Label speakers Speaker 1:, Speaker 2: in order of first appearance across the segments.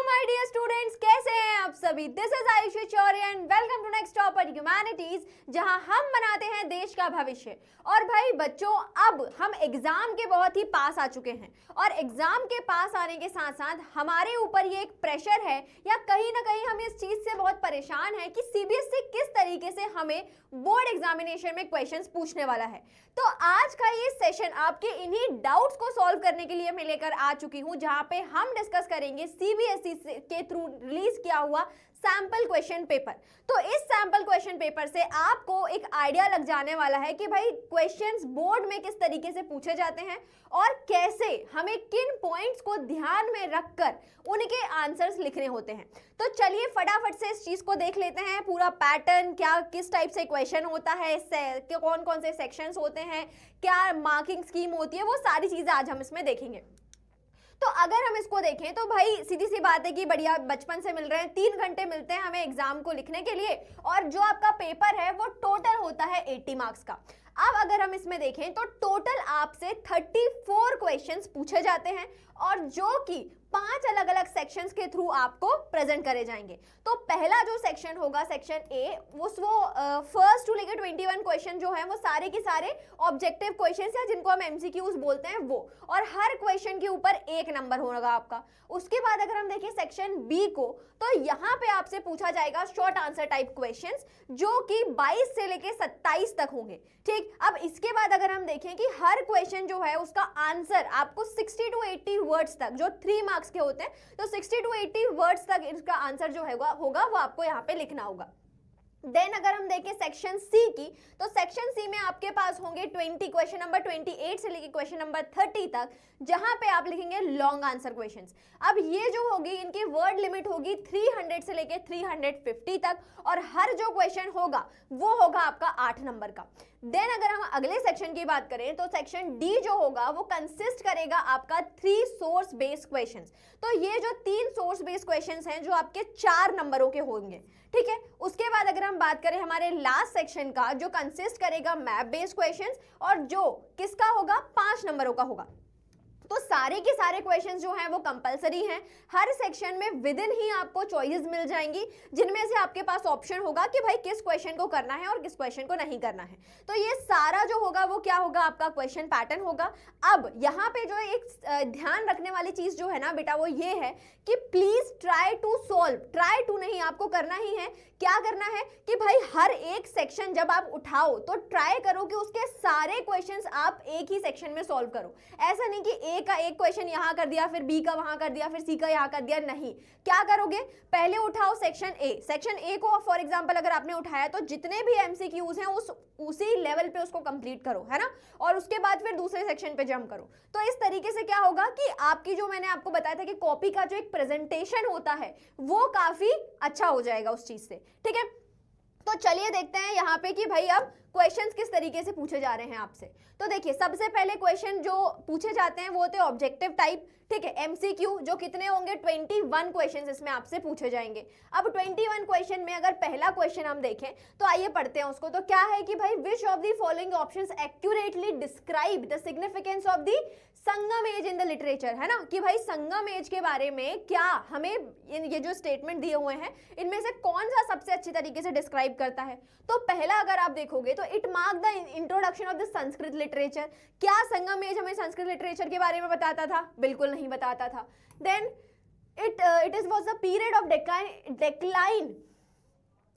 Speaker 1: My dear students, कैसे हैं आप सभी। This is Ayushi Chauri and welcome to next topper humanities, जहां हम बनाते हैं देश का भविष्य। और भाई बच्चों, अब हम एग्जाम के बहुत ही पास आ चुके हैं और एग्जाम के पास आने के साथ साथ हमारे ऊपर ये एक प्रेशर है या कहीं ना कहीं हम इस चीज से बहुत परेशान हैं कि सीबीएसई किस तरीके से हमें बोर्ड एग्जामिनेशन में क्वेश्चंस पूछने वाला है। तो आज का ये सेशन आपके इन्हीं डाउट्स को सॉल्व करने के लिए मैं लेकर आ चुकी हूं, जहां पे हम डिस्कस करेंगे सीबीएसई के थ्रू रिलीज किया हुआ सैंपल क्वेश्चन पेपर। तो इस सैंपल क्वेश्चन पेपर से आपको एक आइडिया लग जाने वाला है कि भाई क्वेश्चंस बोर्ड में किस तरीके से पूछे जाते हैं और कैसे हमें किन पॉइंट्स को ध्यान में रखकर उनके आंसर्स लिखने होते हैं। तो चलिए फटाफट से इस चीज को देख लेते हैं, पूरा पैटर्न क्या, किस टाइप से क्वेश्चन होता है, कौन कौन से सेक्शंस होते हैं, क्या मार्किंग स्कीम होती है, वो सारी चीजें आज हम इसमें देखेंगे। तो अगर हम इसको देखें तो भाई सीधी सी बात है कि बढ़िया बचपन से मिल रहे हैं, 3 घंटे मिलते हैं हमें एग्जाम को लिखने के लिए और जो आपका पेपर है वो टोटल होता है 80 मार्क्स का। अब अगर हम इसमें देखें तो टोटल आपसे 34 क्वेश्चंस पूछे जाते हैं और जो कि 5 अलग अलग सेक्शंस के थ्रू आपको प्रेजेंट करे जाएंगे। तो पहला जो सेक्शन होगा सेक्शन ए, वो फर्स्ट टू लेकर 21 क्वेश्चन जो है वो सारे के सारे ऑब्जेक्टिव क्वेश्चंस या जिनको हम एमसीक्यूज बोलते हैं वो, और हर क्वेश्चन के ऊपर 1 नंबर होगा आपका। उसके बाद अगर हम देखें सेक्शन बी को, तो यहाँ पे आपसे पूछा जाएगा शॉर्ट आंसर टाइप क्वेश्चंस जो कि 22 से लेकर 27 तक होंगे। ठीक, अब इसके बाद अगर हम देखें कि हर क्वेश्चन जो है उसका आंसर आपको 60 to 80 वर्ड्स तक, जो 3 मार्क्स के होते हैं, तो 60 to 80 वर्ड्स तक इसका आंसर जो होगा वो आपको यहाँ पे लिखना होगा। देन अगर हम देखें सेक्शन सी की, तो सेक्शन सी में आपके पास होंगे 20 क्वेश्चन नंबर 28 से लेकर क्वेश्चन नंबर 30 तक, जहां पे आप लिखेंगे लॉन्ग आंसर क्वेश्चंस। अब ये जो होगी इनकी वर्ड लिमिट होगी 300 से लेकर 350 तक और हर जो क्वेश्चन होगा वो होगा आपका 8 नंबर का। देन अगर हम अगले सेक्शन की बात करें तो सेक्शन डी जो होगा वो कंसिस्ट करेगा आपका 3 सोर्स बेस्ड क्वेश्चंस। तो ये जो 3 सोर्स बेस्ड क्वेश्चंस हैं जो आपके 4 नंबरों के होंगे। ठीक है, उसके बाद अगर हम बात करें हमारे लास्ट सेक्शन का, जो कंसिस्ट करेगा मैप बेस्ड क्वेश्चंस और जो किसका होगा 5 नंबरों का होगा। तो सारे के सारे क्वेश्चंस जो हैं वो कंपलसरी हैं। हर सेक्शन में विद इन ही आपको चॉइसेस मिल जाएंगी, जिनमें से आपके पास ऑप्शन होगा कि भाई किस क्वेश्चन को करना है और किस क्वेश्चन को नहीं करना है। तो ये सारा जो होगा वो क्या होगा, आपका क्वेश्चन पैटर्न होगा। अब यहाँ पे जो एक ध्यान रखने वाली चीज जो है ना बेटा, वो ये है कि please try to solve, try to नहीं, आपको करना ही है। क्या करना है कि भाई हर एक सेक्शन जब आप उठाओ तो ट्राई करो कि उसके सारे क्वेश्चंस आप एक ही सेक्शन में सॉल्व करो। ऐसा नहीं कि ए का एक क्वेश्चन यहाँ कर दिया, फिर बी का वहां कर दिया, फिर सी का यहाँ कर दिया। नहीं, क्या करोगे, पहले उठाओ सेक्शन ए को फॉर एग्जांपल अगर आपने उठाया तो जितने भी एमसीक्यूज हैं उसी लेवल पे उसको कंप्लीट करो, है ना, और उसके बाद फिर दूसरे सेक्शन पे जंप करो। तो इस तरीके से क्या होगा कि आपकी जो मैंने आपको बताया था कि कॉपी का जो एक प्रेजेंटेशन होता है वो काफी अच्छा हो जाएगा उस चीज से। ठीक है, तो चलिए देखते हैं यहाँ पे कि भाई अब क्वेश्चंस किस तरीके से पूछे जा रहे हैं आपसे। तो देखिए सबसे पहले क्वेश्चन जो पूछे जाते हैं वो होते हैं ऑब्जेक्टिव टाइप। ठीक है, एमसीक्यू जो कितने होंगे 21 क्वेश्चंस इसमें आपसे पूछे जाएंगे। अब 21 क्वेश्चन में अगर पहला क्वेश्चन हम देखें तो आइए पढ़ते हैं उसको। तो क्या है कि भाई which of the following options accurately describe the significance of the Sangam as in the literature, है ना, कि भाई संगम एज के बारे में क्या हमें ये जो स्टेटमेंट दिए हुए हैं इनमें से कौन सा सबसे अच्छी तरीके से डिस्क्राइब करता है। तो पहला अगर आप देखोगे तो it mark the introduction of the Sanskrit literature. क्या संगम एज हमें संस्कृत लिटरेचर के बारे में बताता था? बिल्कुल नहीं बताता था। Then it is was the period of decline,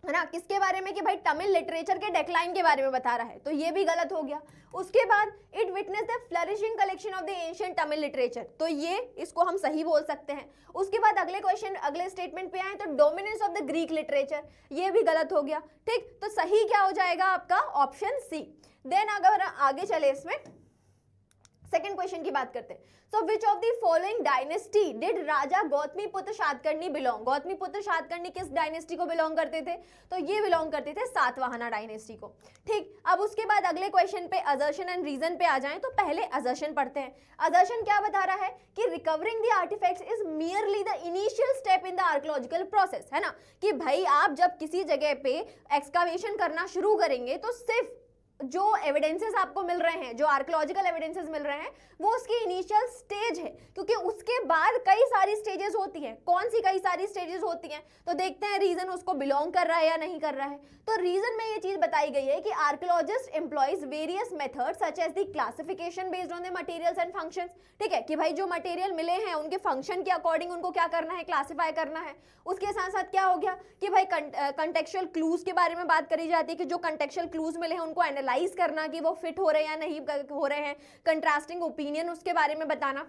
Speaker 1: है ना, किसके बारे में कि भाई तमिल लिटरेचर के डेक्लाइन के बारे में बता रहा है, तो ये भी गलत हो गया। उसके बाद it witness the flourishing collection of the ancient Tamil literature, तो ये इसको हम सही बोल सकते हैं। उसके बाद अगले क्वेश्चन अगले स्टेटमेंट पे आए तो dominance of the Greek literature, ये भी गलत हो गया। ठीक, तो सही क्या हो जाएगा आपका ऑप्शन सी। देन अगर आगे चले इसमें सेकंड क्वेश्चन की बात करते हैं। So which of the following dynasty did Raja Gautamiputra Satakarni belong? Gautamiputra Satakarni किस डायनेस्टी को बिलोंग करते थे? तो ये बिलोंग करते थे सातवाहना डायनेस्टी को। ठीक, अब उसके बाद अगले क्वेश्चन पे असर्शन एंड रीजन पे आ जाएं तो पहले असर्शन पढ़ते हैं। असर्शन क्या बता रहा है कि recovering the artefacts is merely the initial step in the archaeological process, है ना, कि भाई आप जब किसी जगह पे एक्सकावेशन करना शुरू करेंगे तो सिर्फ जो एविडेंसेस आपको मिल रहे हैं, जो आर्कियोलॉजिकल एविडेंसेस मिल रहे हैं, वो उसकी इनिशियल स्टेज है, क्योंकि उसके बाद कई सारी स्टेजेस होती हैं। कौन सी कई सारी स्टेजेस होती हैं? तो देखते हैं रीजन उसको बिलोंग कर रहा है या नहीं कर रहा है। तो रीजन में ये चीज बताई गई है कि archaeologist employs various methods such as the classification based on the materials and functions. ठीक है, कि भाई जो मटेरियल मिले हैं उनके फंक्शन के अकॉर्डिंग उनको क्या करना है, क्लासिफाई करना है। उसके साथ साथ क्या हो गया कि भाई कंटेक्चुअल क्लूज के बारे में बात करी जाती है कि जो कंटेक्चुअल क्लूज मिले हैं उनको एनालाइज करना कि वो फिट हो रहे हैं या नहीं हो रहे हैं, कंट्रास्टिंग ओपिनियन उसके बारे में बताना।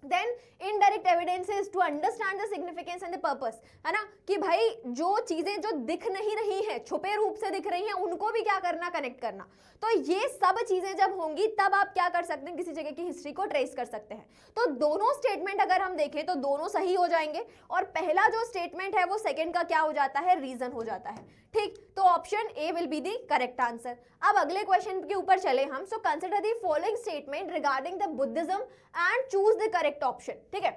Speaker 1: Then indirect evidences to understand the significance and the purpose, है ना, कि भाई जो चीजें जो दिख नहीं रही हैं, छुपे रूप से दिख रही हैं, उनको भी क्या करना, कनेक्ट करना। तो ये सब चीजें जब होंगी तब आप क्या कर सकते हैं, किसी जगह की हिस्ट्री को ट्रेस कर सकते हैं। तो दोनों स्टेटमेंट अगर हम देखें तो दोनों सही हो जाएंगे, और पहला जो स्टेटमेंट है वो सेकंड का क्या हो जाता है, रीजन हो जाता है। ठीक, तो option A will be the correct answer. अब अगले क्वेश्चन के ऊपर चले हम। So consider the following statement regarding the Buddhism and choose the correct option. ठीक है,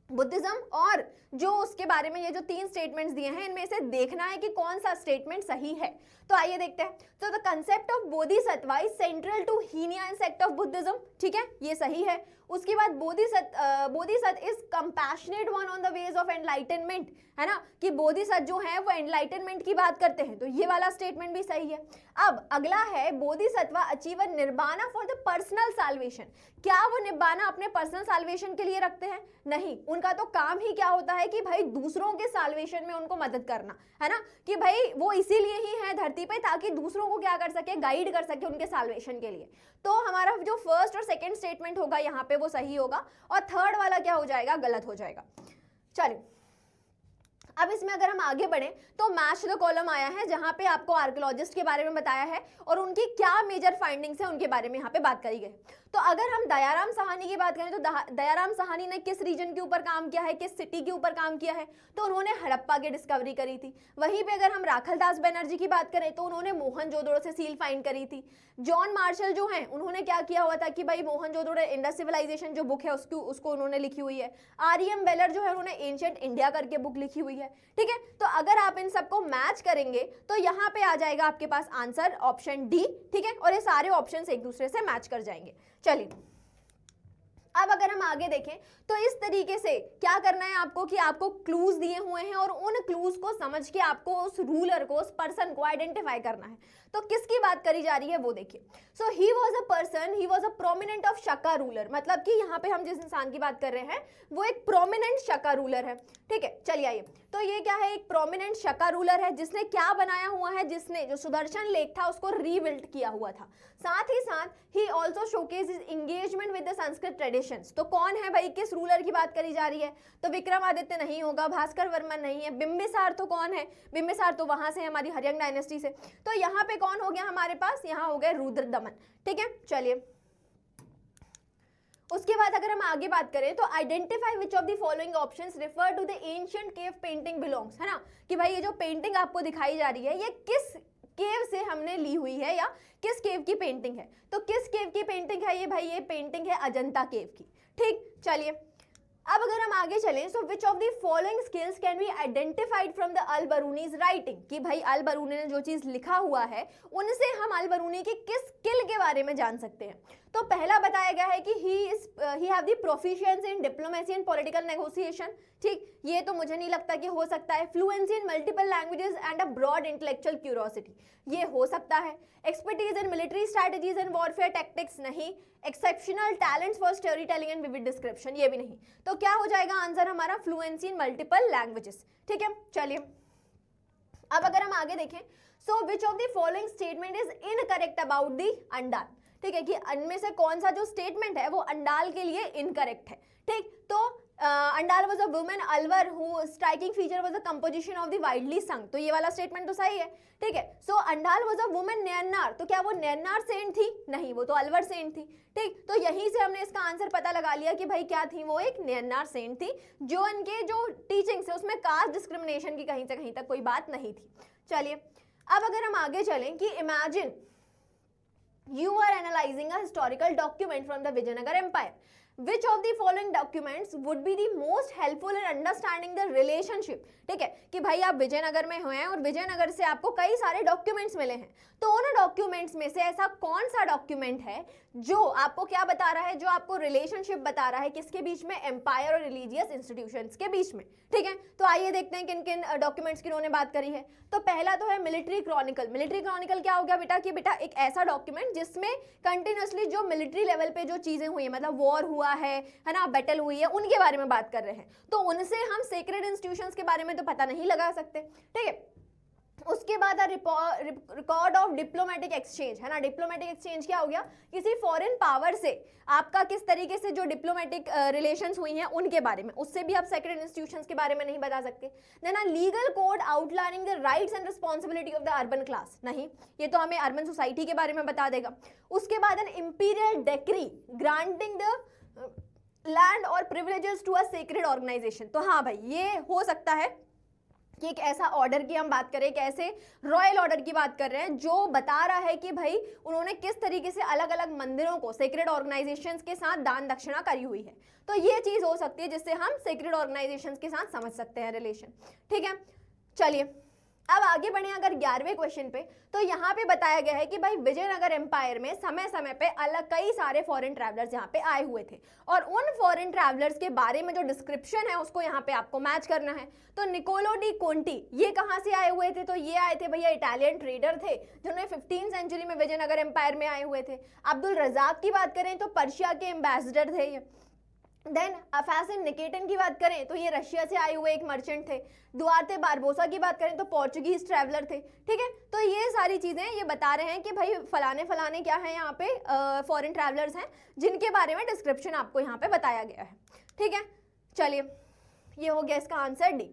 Speaker 1: बुद्धिज्म और जो उसके बारे में ये जो 3 स्टेटमेंट्स दिए हैं, इनमें से देखना है कि कौन सा स्टेटमेंट सही है। तो आइए देखते हैं। तो the concept of Bodhisattva is central to Hinayana sect of Buddhism. ठीक है, ये सही है। उसके बाद Bodhisattva is compassionate one on the ways of enlightenment, है ना, कि बोधिसत्व जो है वो एनलाइटनमेंट की बात करते हैं, तो ये वाला स्टेटमेंट भी सही है। अब अगला है Bodhisattva achieve nirvana for the personal salvation. क्या वो निर्वाणा अपने पर्सनल साल्वेशन के लिए रखते हैं? नहीं, उनका तो काम ही क्या होता है कि भाई दूसरों के साल्वेशन में उनको मदद करना, है ना, कि भाई वो इसीलिए ही है धरती पे ताकि दूसरों को क्या कर सके, गाइड कर सके उनके साल्वेशन के लिए। तो हमारा जो फर्स्ट और सेकंड स्टेटमेंट होगा यहाँ पे वो सही होगा, और थर्ड वाला क्या हो जाएगा, गलत हो जाएगा। चलिए अब इसमें अगर हम आगे बढ़े तो मैच द कॉलम आया है, जहां पे आपको आर्कियोलॉजिस्ट के बारे में बताया है और उनकी क्या मेजर फाइंडिंग्स है उनके बारे में यहाँ पे बात करी गई। तो अगर हम दयाराम साहनी की बात करें तो दयाराम साहनी ने किस रीजन के ऊपर काम किया है, किस सिटी के ऊपर काम किया है, तो उन्होंने हड़प्पा की डिस्कवरी करी थी। वहीं पे अगर हम राखलदास बनर्जी की बात करें तो उन्होंने मोहनजोदड़ो से सील फाइंड करी थी। जॉन मार्शल जो हैं उन्होंने क्या किया हुआ था कि भाई मोहनजोदड़ो इंडस सिविलाइजेशन जो बुक है उसको उन्होंने लिखी हुई है। आर.एम. वेलर जो है उन्होंने एंशिएंट इंडिया करके बुक लिखी हुई है। ठीक है, तो अगर आप इन सबको मैच करेंगे तो यहाँ पे आ जाएगा आपके पास आंसर ऑप्शन डी। ठीक है, और ये सारे ऑप्शंस एक दूसरे से मैच कर जाएंगे। चलिए अब अगर हम आगे देखें तो इस तरीके से क्या करना है आपको कि आपको क्लूज दिए हुए हैं और उन क्लूज को समझ के आपको उस रूलर को, उस पर्सन को आइडेंटिफाई करना है। तो किसकी बात करी जा रही है वो देखिए। So he was a person, he was a prominent of Shaka ruler, मतलब कि यहाँ पे हम जिस इंसान की बात कर रहे हैं वो एक प्रोमिनेंट शका रूलर है। ठीक है, चलिए आइए। तो ये क्या है, एक प्रोमिनेंट शका रूलर है जिसने क्या बनाया हुआ है, जिसने जो सुदर्शन लेक था उसको रीबिल्ड किया हुआ था। साथ ही साथ he also showcase his engagement with the Sanskrit traditions. तो कौन है भाई, किस रूलर की बात करी जा रही है? तो विक्रमादित्य नहीं होगा, भास्कर वर्मन नहीं है, बिंबिसार तो कौन है, बिंबिसार तो वहां से हमारी हरियंग डायनेस्टी से। तो यहाँ पे कौन हो गया हमारे पास, यहाँ हो गए रुद्रदमन। ठीक है, चलिए उसके बाद अगर हम आगे बात करें तो identify which of the following options refer to the ancient cave painting belongs, है ना, कि भाई ये जो पेंटिंग आपको दिखाई जा रही है ये किस केव से हमने ली हुई है या किस केव की पेंटिंग है। तो किस केव की पेंटिंग है ये भाई, ये पेंटिंग है अजंता केव की। ठीक, चलिए अब अगर हम आगे चलें, so which of the following skills can be identified from the Al Biruni's writing, कि भाई अल बरूनी ने जो चीज लिखा हुआ है उनसे हम अल बरूनी की किस स्किल के बारे में जान सकते हैं। तो पहला बताया गया है कि he have the proficiency in diplomacy and political negotiation. ठीक, ये तो मुझे नहीं लगता कि हो सकता है। Fluency in multiple languages and a broad intellectual curiosity, ये हो सकता है। Expertise in military strategies and warfare tactics, नहीं। Exceptional talents for storytelling and vivid description, ये भी नहीं। तो क्या हो जाएगा आंसर हमारा, फ्लुएंसी इन मल्टीपल लैंग्वेजेस। ठीक है, चलिए अब अगर हम आगे देखें, so which of the following statement is incorrect about the Andal. ठीक है, कि इनमें से कौन सा जो स्टेटमेंट है वो अंडाल के लिए इनकरेक्ट है। ठीक, तो Andal was a woman Alwar who striking feature was the composition of the widely संग, तो ये वाला स्टेटमेंट तो सही है। ठीक है, so Andal was a woman Nayanar, तो क्या वो नैनार सेंट थी? नहीं, वो तो अलवर सेंट थी। ठीक, तो यहीं से हमने इसका आंसर पता लगा लिया कि भाई क्या थी, वो एक नैनार सेंट थी। जो इनके जो टीचिंग्स है उसमें कास्ट डिस्क्रिमिनेशन की कहीं से कहीं तक कोई बात नहीं थी। चलिए अब अगर हम आगे चलें कि imagine you are analyzing a historical document from the Vijayanagar Empire. Which of the following documents would be the most helpful in understanding the relationship. ठीक है कि भाई आप विजयनगर में हुए हैं और विजयनगर से आपको कई सारे डॉक्यूमेंट्स मिले हैं, तो उन डॉक्यूमेंट्स में से ऐसा कौन सा डॉक्यूमेंट है जो आपको क्या बता रहा है, जो आपको रिलेशनशिप बता रहा है किसके बीच में, एम्पायर और रिलीजियस इंस्टीट्यूशंस के बीच में। ठीक है, तो आइए देखते हैं किन किन डॉक्यूमेंट्स की उन्होंने बात करी है। तो पहला तो है मिलिट्री क्रॉनिकल। मिलिट्री क्रॉनिकल क्या हो गया बेटा, कि बेटा एक ऐसा डॉक्यूमेंट जिसमें कंटिन्यूअसली जो मिलिट्री लेवल पे जो चीजें हुई है, मतलब वॉर हुआ है ना, बैटल हुई है, उनके बारे में बात कर रहे हैं। तो उनसे हम सेक्रेड इंस्टीट्यूशंस के बारे में तो पता नहीं लगा सकते। ठीक है, उसके बाद रिकॉर्ड ऑफ डिप्लोमेटिक एक्सचेंज, है ना। डिप्लोमेटिक एक्सचेंज क्या हो गया, किसी फॉरेन पावर से आपका किस तरीके से जो डिप्लोमेटिक रिलेशंस हुई हैं उनके बारे में, उससे भी आप सेक्रेट इंस्टीट्यूशंस के बारे में नहीं बता सकते। Then legal code outlining the rights and responsibility of the urban class, नहीं, ये तो हमें अर्बन सोसाइटी के बारे में बता देगा। उसके बाद an imperial decree granting the land or privileges to a sacred organization. तो हाँ भाई, ये हो सकता है कि एक ऐसा ऑर्डर की हम बात करें, एक ऐसे रॉयल ऑर्डर की बात कर रहे हैं जो बता रहा है कि भाई उन्होंने किस तरीके से अलग अलग मंदिरों को सेक्रेड ऑर्गेनाइजेशंस के साथ दान दक्षिणा करी हुई है। तो ये चीज हो सकती है जिससे हम सेक्रेड ऑर्गेनाइजेशंस के साथ समझ सकते हैं रिलेशन। ठीक है, चलिए अब आगे बढ़े अगर 11वें क्वेश्चन पे, तो यहाँ पे बताया गया है कि भाई विजयनगर एम्पायर में समय समय पे अलग कई सारे फॉरेन ट्रैवलर्स यहाँ पे आए हुए थे, और उन फॉरेन ट्रैवलर्स के बारे में जो डिस्क्रिप्शन है उसको यहाँ पे आपको मैच करना है। तो निकोलो डी कोंटी ये कहाँ से आए हुए थे, तो ये आए थे भैया इटालियन ट्रेडर थे जिन्होंने 15th सेंचुरी में विजयनगर एम्पायर में आए हुए थे। अब्दुल रजाक की बात करें तो पर्शिया के एम्बेसडर थे ये। देन अफासिन निकेटन की बात करें तो ये रशिया से आए हुए एक मर्चेंट थे। दुआर्ते बारबोसा की बात करें तो पोर्चुगीज ट्रैवलर थे। ठीक है, तो ये सारी चीजें ये बता रहे हैं कि भाई फलाने फलाने क्या है, यहाँ पे फॉरेन ट्रैवलर्स हैं जिनके बारे में डिस्क्रिप्शन आपको यहाँ पे बताया गया है। ठीक है, चलिए ये हो गया इसका आंसर डी।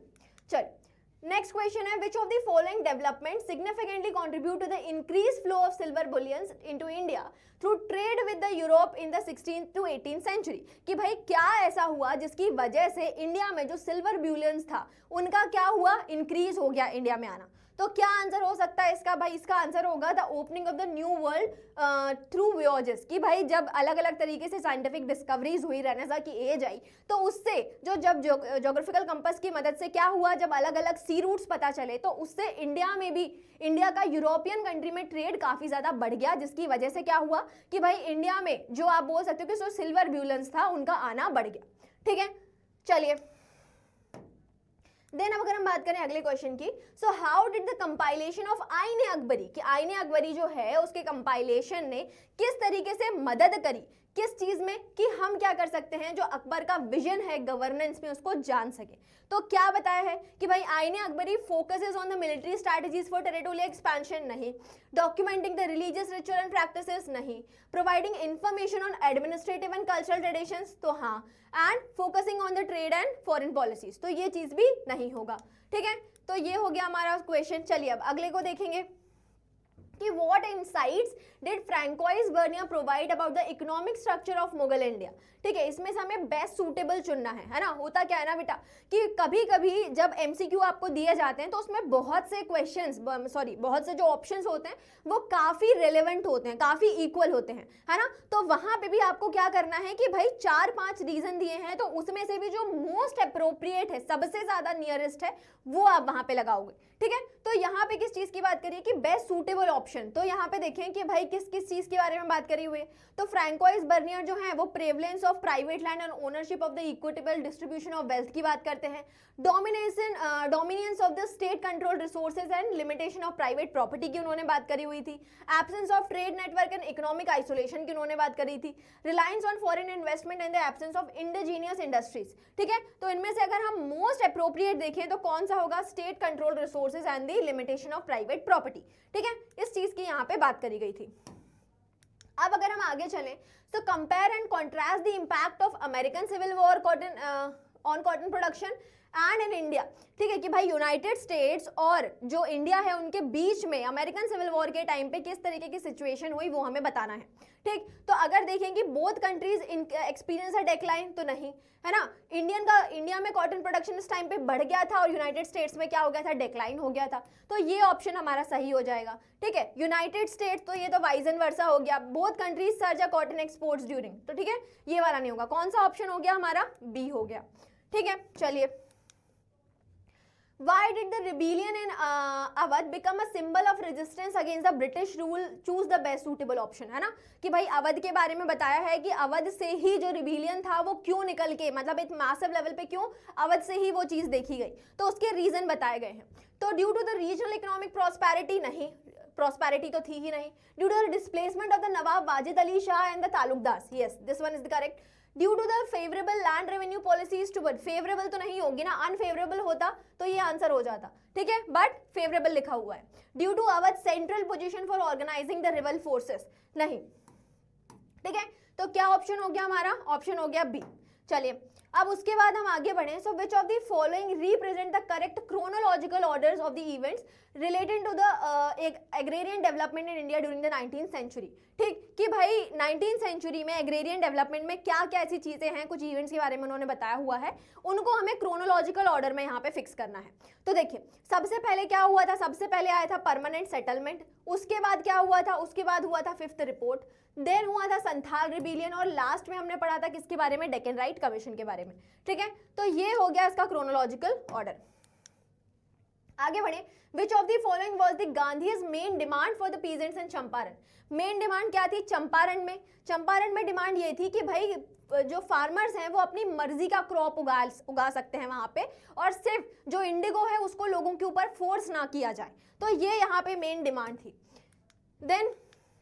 Speaker 1: चलिए नेक्स्ट क्वेश्चन है, which of the following development significantly contribute to the increase flow of silver bullions into India through trade with the Europe इन द 16th to 18th सेंचुरी। कि भाई क्या ऐसा हुआ जिसकी वजह से इंडिया में जो सिल्वर बुलियंस था उनका क्या हुआ, इंक्रीज हो गया इंडिया में आना। तो क्या आंसर हो सकता है इसका, भाई इसका आंसर होगा the opening of the new world through voyages. कि भाई जब अलग अलग तरीके से साइंटिफिक डिस्कवरीज हुई, रेनेसा की एज आई, तो उससे जब ज्योग्राफिकल कंपास की मदद से क्या हुआ, जब अलग अलग सी रूट्स पता चले तो उससे इंडिया में भी, इंडिया का यूरोपियन कंट्री में ट्रेड काफी ज्यादा बढ़ गया, जिसकी वजह से क्या हुआ कि भाई इंडिया में जो आप बोल सकते हो कि जो सिल्वर बुलियंस था उनका आना बढ़ गया। ठीक है, चलिए देन अब अगर हम बात करें अगले क्वेश्चन की, सो how did the compilation of आईने अकबरी, कि आईने अकबरी जो है उसके कंपाइलेशन ने किस तरीके से मदद करी, किस चीज में, कि हम क्या कर सकते हैं जो अकबर का विजन है गवर्नेंस में उसको जान सके। तो क्या बताया है कि भाई Aine Akbari focuses on the military strategies for territorial expansion, नहीं, documenting the religious ritual and practices, नहीं, providing information on administrative and cultural traditions, तो हाँ, and focusing on the trade and foreign policies, तो ये चीज भी नहीं होगा। ठीक है, तो ये हो गया हमारा क्वेश्चन। चलिए अब अगले को देखेंगे कि what insights did Francois Bernier provide about the economic structure of Mughal India. ठीक है, इसमें से हमें बेस्ट सूटेबल चुनना है ना। होता क्या है ना बेटा कि कभी कभी जब एमसीक्यू आपको दिए जाते हैं तो उसमें बहुत से क्वेश्चंस, बहुत से जो ऑप्शंस होते हैं वो काफी रेलेवेंट होते हैं, काफी इक्वल होते हैं, है ना। तो वहां पे भी आपको क्या करना है कि भाई 4-5 रीजन दिए हैं तो उसमें से भी जो मोस्ट अप्रोप्रिएट है, सबसे ज्यादा नियरेस्ट है, वो आप वहां पे लगाओगे। ठीक है, तो यहाँ पे किस चीज की बात करिए कि बेस्ट सूटेबल ऑप्शन, तो यहाँ पे देखें कि भाई किस किस चीज के बारे में बात करी हुई है। तो फ्रैंकोइस बर्नियर जो है वो prevalence of private land and ownership of the equitable distribution of wealth की बात करते हैं। Dominance of the state control resources and limitation of private property की उन्होंने बात करी हुई थी। Absence of trade network and economic isolation की उन्होंने बात करी थी। Reliance on foreign investment and the absence of indigenous industries. ठीक है, तो इनमें से अगर हम मोस्ट अप्रोप्रिएट देखें तो कौन सा होगा, state control resources and the limitation of private property. ठीक है, इस चीज की यहाँ पे बात करी गई थी। अब अगर हम आगे चलें तो compare and contrast the impact of American civil war on cotton production and in India, ठीक है, कि भाई यूनाइटेड स्टेट्स और जो इंडिया है उनके बीच में अमेरिकन सिविल वॉर के टाइम पे किस तरीके की सिचुएशन हुई वो हमें बताना है, ठीक। तो अगर देखें कि बोथ कंट्रीज एक्सपीरियंस है डेक्लाइन, तो नहीं, है ना। इंडिया में कॉटन प्रोडक्शन इस टाइम पे बढ़ गया था और यूनाइटेड स्टेट्स में क्या हो गया था, डेक्लाइन हो गया था। तो ये ऑप्शन हमारा सही हो जाएगा, ठीक है। यूनाइटेड स्टेट्स, तो ये तो वाइज एंड वर्सा हो गया, बोथ कंट्रीज सर्ज अ कॉटन एक्सपोर्ट्स ड्यूरिंग, तो ठीक है, ये वाला नहीं होगा। कौन सा ऑप्शन हो गया हमारा, बी हो गया, ठीक है। चलिए, Why did the rebellion in Awadh become a symbol of resistance against the British rule? Choose the best suitable option, है ना, कि भाई अवध के बारे में बताया है कि अवध से ही जो रिबेलियन था वो क्यों निकल के, मतलब एक मैसिव लेवल पे क्यों अवध से ही वो चीज़ देखी गई, तो उसके रीजन बताए गए हैं। तो due to the regional economic prosperity, नहीं, प्रॉस्पेरिटी तो थी ही नहीं। Due to the displacement of the Nawab Wajid Ali Shah and the taluqdars, yes, this one is the correct. Due to the favourable land revenue policies toward, favourable तो नहीं होगी ना, अनफेवरेबल होता तो ये आंसर हो जाता, ठीक है, बट फेवरेबल लिखा हुआ है। Due to Awadh central position for organising the rebel forces, नहीं, ठीक है। तो क्या ऑप्शन हो गया हमारा, ऑप्शन हो गया बी। चलिए, अब उसके बाद हम आगे बढ़े। So which of the following represent the correct chronological orders of the events related to the agrarian development in India during the 19th century, ठीक, कि भाई 19th सेंचुरी में एग्रेरियन डेवलपमेंट में क्या क्या ऐसी चीजें हैं, कुछ इवेंट्स के बारे में उन्होंने बताया हुआ है, उनको हमें क्रोनोलॉजिकल ऑर्डर में यहाँ पे फिक्स करना है। तो देखिए, सबसे पहले क्या हुआ था, सबसे पहले आया था परमानेंट सेटलमेंट, उसके बाद क्या हुआ था, उसके बाद हुआ था फिफ्थ रिपोर्ट, देन हुआ था संथाल रिबेलियन, और लास्ट में हमने पढ़ा था किसके बारे में, डेक्कन राइट कमीशन के बारे में, ठीक है। तो ये हो गया इसका क्रोनोलॉजिकल ऑर्डर। आगे बढ़े। विच of the following was the Gandhi's main demand for the peasants in Champaran, main demand क्या थी चंपारण में डिमांड ये थी कि भाई जो फार्मर्स हैं वो अपनी मर्जी का क्रॉप उगा सकते हैं वहां पे, और सिर्फ जो इंडिगो है उसको लोगों के ऊपर फोर्स ना किया जाए, तो ये यहाँ पे मेन डिमांड थी। देन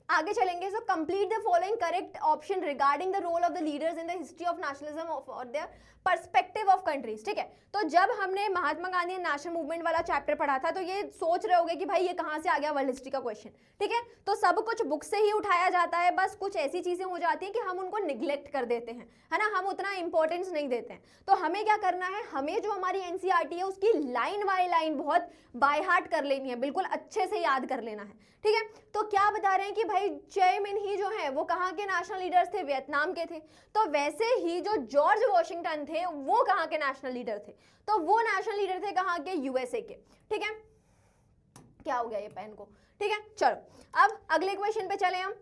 Speaker 1: आगे चलेंगे। So complete the following correct option regarding the role of the leaders in the history of nationalism और देयर पर्सपेक्टिव ऑफ कंट्रीज, ठीक है। तो जब हमने महात्मा गांधी नेशनल मूवमेंट वाला चैप्टर पढ़ा था तो ये सोच रहे होंगे कि भाई ये कहाँ से आ गया वर्ल्ड हिस्ट्री का क्वेश्चन, ठीक है। तो सब कुछ बुक से ही उठाया जाता है, बस कुछ ऐसी चीजें हो जाती हैं कि हम उनको निग्लेक्ट कर देते हैं, है ना, हम उतना इंपॉर्टेंस नहीं देते हैं। तो हमें क्या करना है, हमें जो हमारी एनसीईआरटी है उसकी लाइन बाय लाइन बहुत बाय हार्ट कर लेनी है, बिल्कुल अच्छे से याद कर लेना है, ठीक है। तो क्या बता रहे हैं कि भाई चेयरमैन ही जो है वो कहाँ के नेशनल लीडर्स थे, वियतनाम के थे। तो वैसे ही जो जॉर्ज वॉशिंगटन थे वो कहाँ के नेशनल लीडर थे, तो वो नेशनल लीडर थे कहाँ के, यूएसए के, ठीक है। क्या हो गया ये पेन को, ठीक है। चलो अब अगले क्वेश्चन पे चले हम।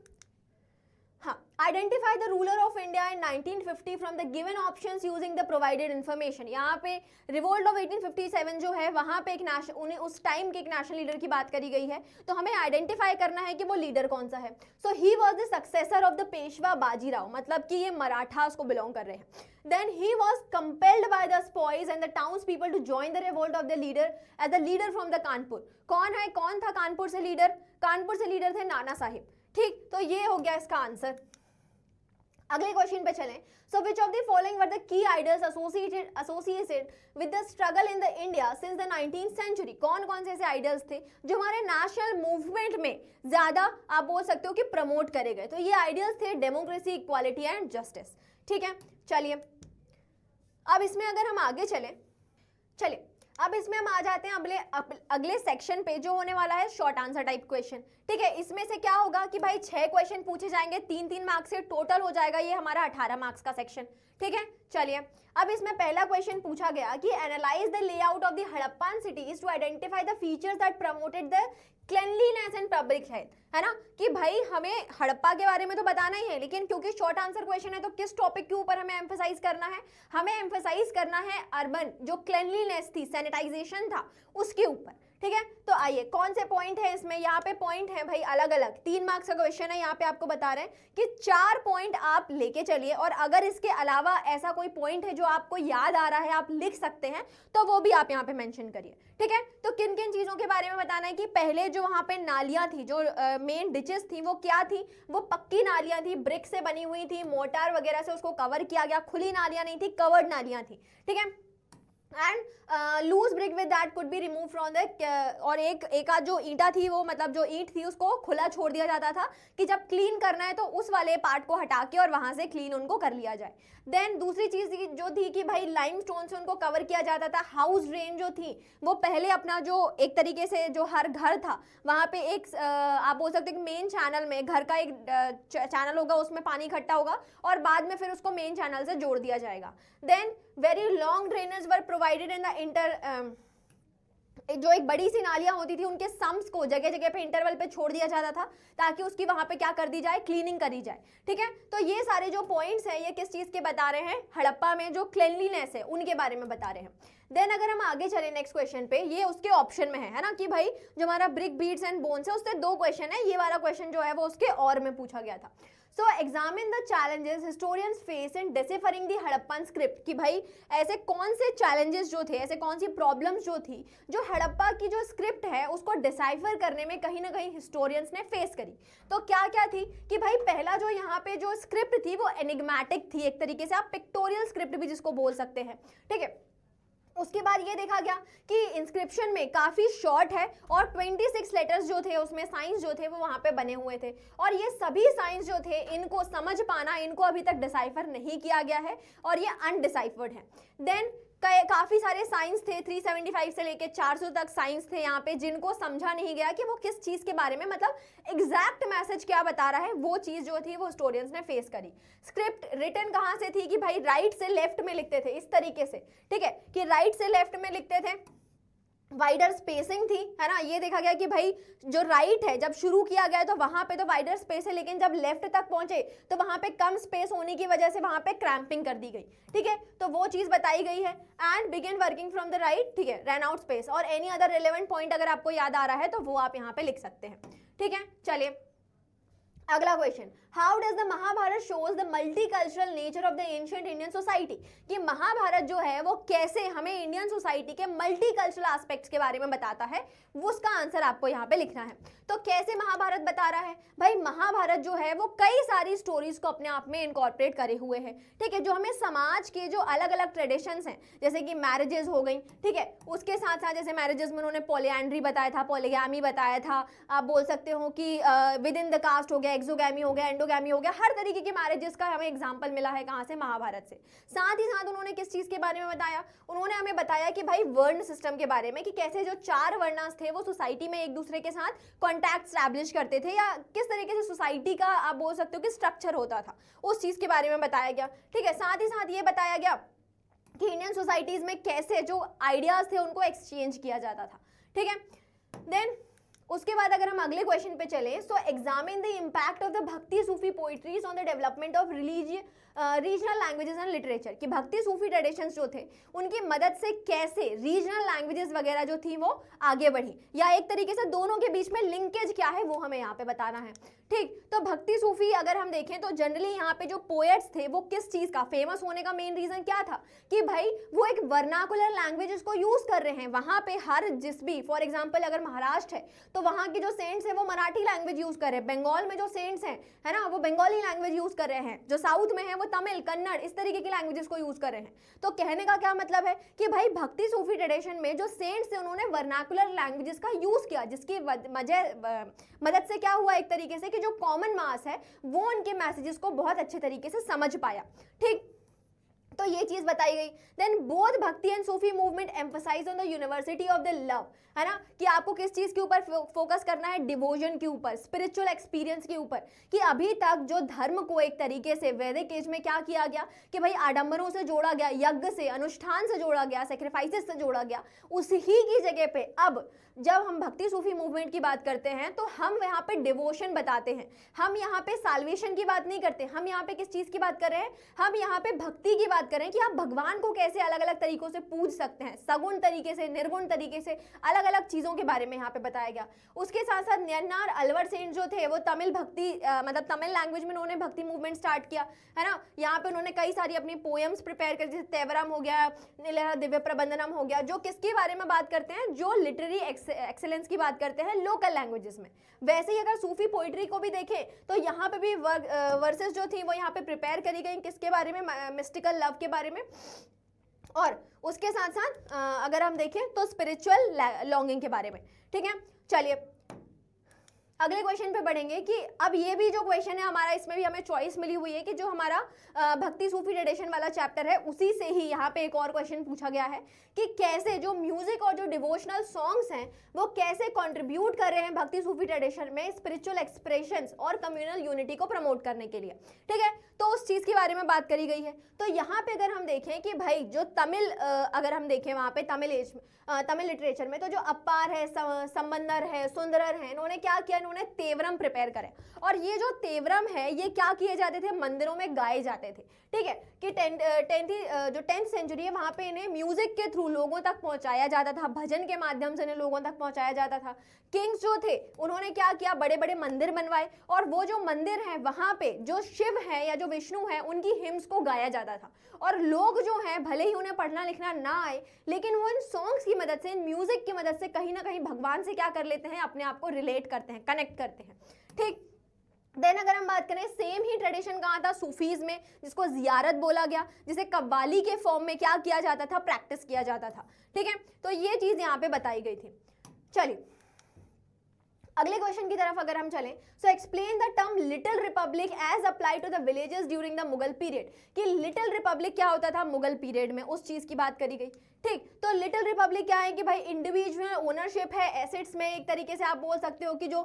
Speaker 1: हाँ, identify the ruler of India in 1950 from the given options using the provided information. यहाँ पे रिवोल्ट ऑफ 1857 जो है वहां पे एक उन्हें उस टाइम के एक नेशनल लीडर की बात करी गई है, तो हमें आइडेंटिफाई करना है कि वो लीडर कौन सा है। So he was the successor of the Peshwa Bajirao, मतलब कि ये मराठास को बिलोंग कर रहे हैं। Then he was compelled by the spoils and the townspeople to join the revolt of the leader as the leader from the Kanpur. कौन था कानपुर से लीडर, कानपुर से लीडर थे नाना साहिब, ठीक। तो ये हो गया इसका आंसर। अगले क्वेश्चन पे चलें। So which of the following were the key idols associated with the struggle in the India since the 19th century. कौन कौन से ऐसे आइडल्स थे जो हमारे नेशनल मूवमेंट में ज्यादा आप बोल सकते हो कि प्रमोट करे गए। तो ये आइडियल्स थे डेमोक्रेसी, इक्वालिटी एंड जस्टिस, ठीक है। चलिए अब इसमें अगर हम आगे चलिए अब इसमें हम आ जाते हैं अगले सेक्शन पे जो होने वाला है शॉर्ट आंसर टाइप क्वेश्चन, ठीक है। इसमें से क्या होगा कि भाई 6 क्वेश्चन पूछे जाएंगे, 3-3 मार्क्स से टोटल हो जाएगा ये हमारा 18 मार्क्स का सेक्शन, ठीक है। चलिए अब इसमें पहला क्वेश्चन पूछा गया कि analyse the layout of the Harappan cities to identify the features that promoted the cleanliness and public health, है ना, कि भाई हमें हड़प्पा के बारे में तो बताना ही है, लेकिन क्योंकि शॉर्ट आंसर क्वेश्चन है तो किस टॉपिक के ऊपर हमें एम्फसाइज करना है, हमें एम्फसाइज करना है अर्बन जो क्लेनलीनेस थी, सैनिटाइजेशन था, उसके ऊपर, ठीक है। तो आइए कौन से पॉइंट है इसमें, यहाँ पे पॉइंट है भाई अलग अलग, 3 मार्क्स का क्वेश्चन है, यहाँ पे आपको बता रहे हैं कि 4 पॉइंट आप लेके चलिए, और अगर इसके अलावा ऐसा कोई पॉइंट है जो आपको याद आ रहा है आप लिख सकते हैं तो वो भी आप यहाँ पे मेंशन करिए, ठीक है। तो किन किन चीजों के बारे में बताना है कि पहले जो वहाँ पे नालियां थी, जो मेन डिचेस थी वो क्या थी, वो पक्की नालियां थी, ब्रिक से बनी हुई थी, मोटार वगैरह से उसको कवर किया गया, खुली नालियां नहीं थी, कवर्ड नालियां थी, ठीक है। And loose brick with that could be remove from the, और एक आध जो ईंटा थी वो मतलब जो ईंट थी उसको खुला छोड़ दिया जाता था कि जब क्लीन करना है तो उस वाले पार्ट को हटा के और वहां से क्लीन उनको कर लिया जाए। देन दूसरी चीज जो थी कि भाई लाइमस्टोन से उनको कवर किया जाता था। हाउस ड्रेन जो थी वो पहले अपना जो एक तरीके से जो हर घर था वहां पे एक आप बोल सकते हैं कि मेन चैनल में घर का एक चैनल होगा, उसमें पानी इकट्ठा होगा और बाद में फिर उसको मेन चैनल से जोड़ दिया जाएगा। Then very long drainage were provided in the inter, जो एक बड़ी सी नालियां होती थी उनके सम्स को जगह जगह पे इंटरवल पे छोड़ दिया जाता था ताकि उसकी वहां पे क्या कर दी जाए, क्लीनिंग करी जाए। ठीक है, तो ये सारे जो पॉइंट्स हैं ये किस चीज के बता रहे हैं, हड़प्पा में जो क्लेनलीनेस है उनके बारे में बता रहे हैं। देन अगर हम आगे चले नेक्स्ट क्वेश्चन पे, ये उसके ऑप्शन में है ना कि भाई जो हमारा ब्रिक बीड्स एंड बोन्स है उससे 2 क्वेश्चन है, ये वाला क्वेश्चन जो है वो उसके और में पूछा गया था। So examine the challenges historians face in deciphering the Harappan script, कि भाई ऐसे कौन से चैलेंजेस जो थे, ऐसे कौन सी प्रॉब्लम्स जो थी जो हड़प्पा की जो स्क्रिप्ट है उसको डिसाइफर करने में कहीं ना कहीं हिस्टोरियंस ने फेस करी। तो क्या क्या थी कि भाई पहला जो यहाँ पे जो स्क्रिप्ट थी वो एनिग्मेटिक थी, एक तरीके से आप पिक्टोरियल स्क्रिप्ट भी जिसको बोल सकते हैं। ठीक है, उसके बाद ये देखा गया कि इंस्क्रिप्शन में काफ़ी शॉर्ट है और 26 लेटर्स जो थे उसमें साइंस जो थे वो वहाँ पे बने हुए थे, और ये सभी साइंस जो थे इनको समझ पाना, इनको अभी तक डिसाइफर नहीं किया गया है और ये अनडिसाइफर्ड है। देन काफ़ी सारे साइंस थे, 375 से लेके 400 तक साइंस थे यहाँ पे, जिनको समझा नहीं गया कि वो किस चीज़ के बारे में, मतलब एग्जैक्ट मैसेज क्या बता रहा है, वो चीज़ जो थी वो हिस्टोरियंस ने फेस करी। स्क्रिप्ट रिटन कहाँ से थी कि भाई राइट से लेफ्ट में लिखते थे इस तरीके से, ठीक है, कि राइट से लेफ्ट में लिखते थे, वाइडर स्पेसिंग थी, है ना। ये देखा गया कि भाई जो राइट है जब शुरू किया गया तो वहां पे तो वाइडर स्पेस है, लेकिन जब लेफ्ट तक पहुंचे तो वहां पे कम स्पेस होने की वजह से वहां पे क्रैम्पिंग कर दी गई। ठीक है, तो वो चीज बताई गई है। And begin working from the right, ठीक है, रन आउट स्पेस, और एनी अदर रिलेवेंट पॉइंट अगर आपको याद आ रहा है तो वो आप यहाँ पे लिख सकते हैं। ठीक है, चलिए अगला question, how does the Mahabharata shows the multicultural nature of the ancient Indian society, कि महाभारत जो है वो कैसे हमें इंडियन सोसाइटी के मल्टीकल्चरल एस्पेक्ट्स के बारे में बताता है, वो उसका आंसर आपको यहाँ पे लिखना है। तो कैसे महाभारत बता रहा है, भाई महाभारत जो है वो कई सारी स्टोरीज को अपने आप में इनकॉर्पोरेट करे हुए है। ठीक है, जो हमें समाज के जो अलग अलग ट्रेडिशंस हैं, जैसे कि मैरिजेस हो गई, ठीक है, उसके साथ साथ जैसे मैरिजेस में उन्होंने पॉलीएंड्री बताया था, पॉलीगैमी बताया था, आप बोल सकते हो कि विद इन द कास्ट हो गया, एक्सोगैमी हो गया, एंडोगैमी हो गया, हर तरीके के मैरिजेस का हमें एग्जांपल मिला है कहाँ से, महाभारत से। साथ ही साथ उन्होंने किस चीज के बारे में बताया, उन्होंने हमें बताया कि भाई वर्ण सिस्टम के बारे में, कि कैसे जो 4 वर्णास थे वो सोसाइटी में एक दूसरे के साथ कॉन्टैक्ट स्टैब्लिश करते थे, या किस तरीके से सोसाइटी का आप बोल सकते हो कि स्ट्रक्चर होता था, उस चीज के बारे में बताया गया। ठीक है, साथ ही साथ ये बताया गया कि इंडियन सोसाइटीज में कैसे जो आइडियाज थे उनको एक्सचेंज किया जाता था। ठीक है, देन उसके बाद अगर हम अगले क्वेश्चन पे चलें, so examine the impact of the Bhakti Sufi poetries on the development of regional languages and literature, कि भक्ति सूफी ट्रेडिशंस जो थे उनकी मदद से कैसे रीजनल लैंग्वेजेस वगैरह जो थी वो आगे बढ़ी, या एक तरीके से दोनों के बीच में लिंकेज क्या है वो हमें यहाँ पे बताना है। ठीक, तो भक्ति सूफी अगर हम देखें तो जनरली यहाँ पे जो पोएट्स थे वो किस चीज का फेमस होने का मेन रीजन क्या था, कि भाई वो एक वर्नाकुलर लैंग्वेजेस को यूज कर रहे हैं। वहां पे हर जिस भी, फॉर एग्जाम्पल अगर महाराष्ट्र है तो वहां के जो सेंट्स हैं वो मराठी लैंग्वेज यूज कर रहे हैं, बंगाल में जो सेंट्स हैं, है ना, वो बंगाली लैंग्वेज यूज कर रहे हैं, जो साउथ में है वो तमिल, कन्नड़, इस तरीके की लैंग्वेजेस को यूज कर रहे हैं। तो कहने का क्या मतलब है कि भाई भक्ति सूफी ट्रेडिशन में जो सेंट्स थे उन्होंने वर्नाकुलर लैंग्वेजेस का यूज किया, जिसकी मदद से क्या हुआ, एक तरीके से कि जो कॉमन मास है वो उनके मैसेजेस को बहुत अच्छे तरीके से समझ पाया। ठीक, तो ये चीज बताई गई। Then both bhakti and Sufi movement emphasise on the university of the love, है ना, कि आपको किस चीज के ऊपर फोकस करना है, डिवोशन के ऊपर, स्पिरिचुअल एक्सपीरियंस के ऊपर, कि अभी तक जो धर्म को एक तरीके से वैदिक एज में क्या किया गया कि भाई आडंबरों से जोड़ा गया, यज्ञ से, अनुष्ठान से जोड़ा गया, सेक्रीफाइसेस से जोड़ा गया, उसी की जगह पे अब जब हम भक्ति सूफी मूवमेंट की बात करते हैं तो हम यहाँ पे डिवोशन बताते हैं, हम यहाँ पे साल्वेशन की बात नहीं करते, हम यहाँ पे किस चीज की बात कर रहे हैं, हम यहाँ पे भक्ति की बात करें कि आप भगवान को कैसे अलग अलग तरीकों से पूज सकते हैं, सगुण तरीके से, निर्गुण तरीके से, अलग अलग चीजों के बारे में यहाँ पे बताया गया। उसके साथ साथ नयनार अलवर सेंट जो थे वो तमिल भक्ति मतलब तमिल लैंग्वेज में उन्होंने भक्ति मूवमेंट स्टार्ट किया, है ना। यहाँ पे उन्होंने कई सारी अपनी पोएम्स प्रिपेयर कर, जैसे तेवरम हो गया, नीलहरा दिव्य प्रबंधनम हो गया, जो किसके बारे में बात करते हैं, जो लिटरेरी एक्सेलेंस की बात करते हैं लोकल लैंग्वेजेस में। वैसे ही अगर सूफी पोइट्री को भी देखें तो यहाँ पे भी वर्सेस जो थी वो यहाँ पे प्रिपेयर करी गई, किसके बारे में, मिस्टिकल लव के बारे में। और उसके साथ साथ अगर हम देखें तो स्पिरिचुअल लॉन्गिंग के बारे में। ठीक है, चलिए अगले क्वेश्चन पे बढ़ेंगे कि अब ये भी जो क्वेश्चन है हमारा, इसमें भी हमें चॉइस मिली हुई है कि जो हमारा भक्ति सूफी ट्रेडिशन वाला चैप्टर है उसी से ही यहाँ पे एक और क्वेश्चन पूछा गया है कि कैसे जो म्यूजिक और जो डिवोशनल सॉन्ग्स हैं वो कैसे कंट्रीब्यूट कर रहे हैं भक्ति सूफी ट्रेडिशन में स्पिरिचुअल एक्सप्रेशंस और कम्युनल यूनिटी को प्रमोट करने के लिए। ठीक है, तो उस चीज़ के बारे में बात करी गई है। तो यहाँ पे अगर हम देखें कि भाई जो तमिल अगर हम देखें वहाँ पे तमिल लिटरेचर में तो जो अप्पार है, संबंदर है, सुंदरर है, इन्होंने क्या किया, इन्होंने तेवरम प्रिपेयर करे। और ये जो तेवरम है ये क्या किए जाते थे, मंदिरों में गाए जाते थे। ठीक है, कि जो 10th सेंचुरी है वहाँ पे इन्हें म्यूजिक के थ्रू लोगों तक पहुँचाया जाता था, भजन के माध्यम से इन्हें लोगों तक पहुँचाया जाता था। किंग्स जो थे उन्होंने क्या किया, बड़े बड़े मंदिर बनवाए और वो जो मंदिर हैं वहाँ पे जो शिव है या जो विष्णु है उनकी हिम्स को गाया जाता था। और लोग जो हैं भले ही उन्हें पढ़ना लिखना ना आए लेकिन वो इन सॉन्ग्स की मदद से, इन म्यूजिक की मदद से कहीं ना कहीं भगवान से क्या कर लेते हैं, अपने आप को रिलेट करते हैं, कनेक्ट करते हैं। ठीक, देन अगर हम बात करें सेम ही ट्रेडिशन कहाँ था, सूफीज में, जिसको जियारत बोला गया, जिसे कव्वाली के फॉर्म में क्या किया जाता था, प्रैक्टिस किया जाता था। ठीक है, तो ये चीज यहाँ पे बताई गई थी। चलिए अगले क्वेश्चन की तरफ अगर हम चलें, so explain the term little republic as apply to the villages during the Mughal period, कि लिटिल रिपब्लिक क्या होता था मुगल पीरियड में, उस चीज की बात करी गई। ठीक, तो लिटिल रिपब्लिक क्या है कि भाई इंडिविजुअल ओनरशिप है एसेट्स में, एक तरीके से आप बोल सकते हो कि जो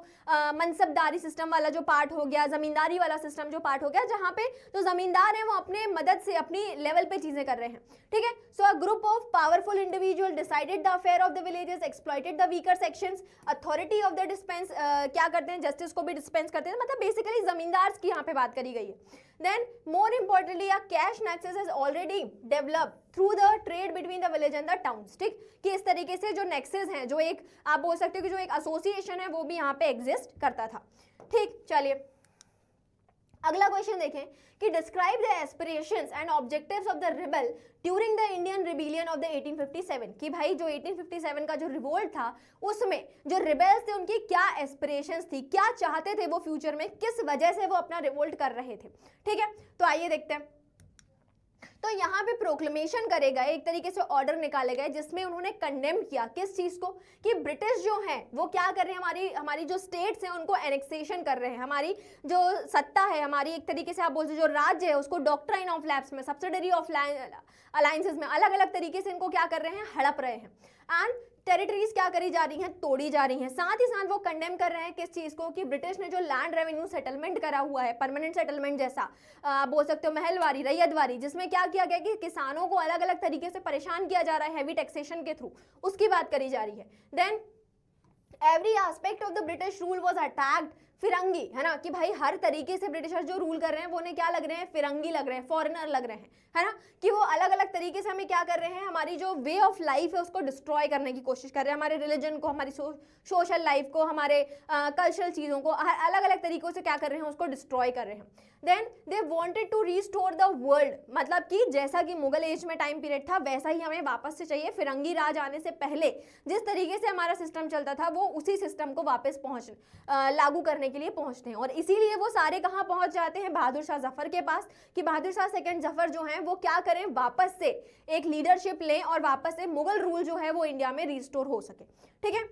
Speaker 1: मनसबदारी सिस्टम वाला जो पार्ट हो गया, जमींदारी वाला सिस्टम जो पार्ट हो गया, जहाँ पे जो जमींदार है वो अपने मदद से अपनी लेवल पे चीजें कर रहे हैं। ठीक है, so a group of powerful individual decided the affair of the villages, exploited the weaker sections, authority of the dispense क्या करते हैं, जस्टिस को भी डिस्पेंस करते हैं, मतलब बेसिकली जमींदार की यहाँ पे बात करी गई है। Then more importantly a cash nexus has already developed through the trade between the village and the towns। ठीक, कि इस तरीके से जो नेक्सेस हैं, जो एक आप बोल सकते हो कि जो एक एसोसिएशन है वो भी यहाँ पे एग्जिस्ट करता था। ठीक, चलिए अगला क्वेश्चन देखें कि describe the aspirations and objectives of the rebel during the Indian rebellion of the 1857, कि भाई जो 1857 का जो रिवोल्ट था उसमें जो रिबेल्स थे उनकी क्या एस्पिरेशंस थी, क्या चाहते थे वो फ्यूचर में, किस वजह से वो अपना रिवोल्ट कर रहे थे। ठीक है, तो आइए देखते हैं। तो यहाँ पे प्रोक्लेमेशन करे गए, एक तरीके से ऑर्डर निकाले गए जिसमें उन्होंने कंडेम किया किस चीज को, कि ब्रिटिश जो है वो क्या कर रहे हैं, हमारी जो स्टेट्स हैं उनको एनेक्सेशन कर रहे हैं, हमारी जो सत्ता है, हमारी एक तरीके से आप बोलते जो राज्य है उसको डॉक्ट्राइन ऑफ लैप्स में, सब्सिडरी ऑफ अलायंसेस में अलग अलग तरीके से इनको क्या कर रहे हैं, हड़प रहे हैं। एंड टेरिटरीज क्या करी जा रही हैं, तोड़ी जा रही हैं। साथ ही साथ वो कंडेम कर रहे हैं किस चीज को, कि ब्रिटिश ने जो लैंड रेवेन्यू सेटलमेंट करा हुआ है, परमानेंट सेटलमेंट जैसा बोल सकते हो, महलवारी, रैयतवारी, जिसमें क्या किया गया कि किसानों को अलग अलग तरीके से परेशान किया जा रहा है हैवी टैक्सेशन के थ्रू, उसकी बात करी जा रही है। Then every aspect of the British rule was attacked, फिरंगी, है ना, कि भाई हर तरीके से ब्रिटिशर्स जो रूल कर रहे हैं वो उन्हें क्या लग रहे हैं, फिरंगी लग रहे हैं, फॉरेनर लग रहे हैं, है ना, कि वो अलग अलग तरीके से हमें क्या कर रहे हैं, हमारी जो वे ऑफ लाइफ है उसको डिस्ट्रॉय करने की कोशिश कर रहे हैं, हमारे रिलीजन को, हमारी सोशल लाइफ को, हमारे कल्चरल चीज़ों को अलग अलग तरीकों से क्या कर रहे हैं, उसको डिस्ट्रॉय कर रहे हैं। Then they wanted to restore the world, मतलब कि जैसा कि मुगल एज में टाइम पीरियड था वैसा ही हमें वापस से चाहिए, फिरंगी राज आने से पहले जिस तरीके से हमारा सिस्टम चलता था वो उसी सिस्टम को वापस लागू करने के लिए पहुंचते हैं। और इसीलिए वो सारे कहाँ पहुंच जाते हैं, बहादुर शाह जफर के पास, कि बहादुर शाह सेकंड जफर जो हैं वो क्या करें, वापस से एक लीडरशिप लें और वापस से मुगल रूल जो है वो इंडिया में रिस्टोर हो सके। ठीक है,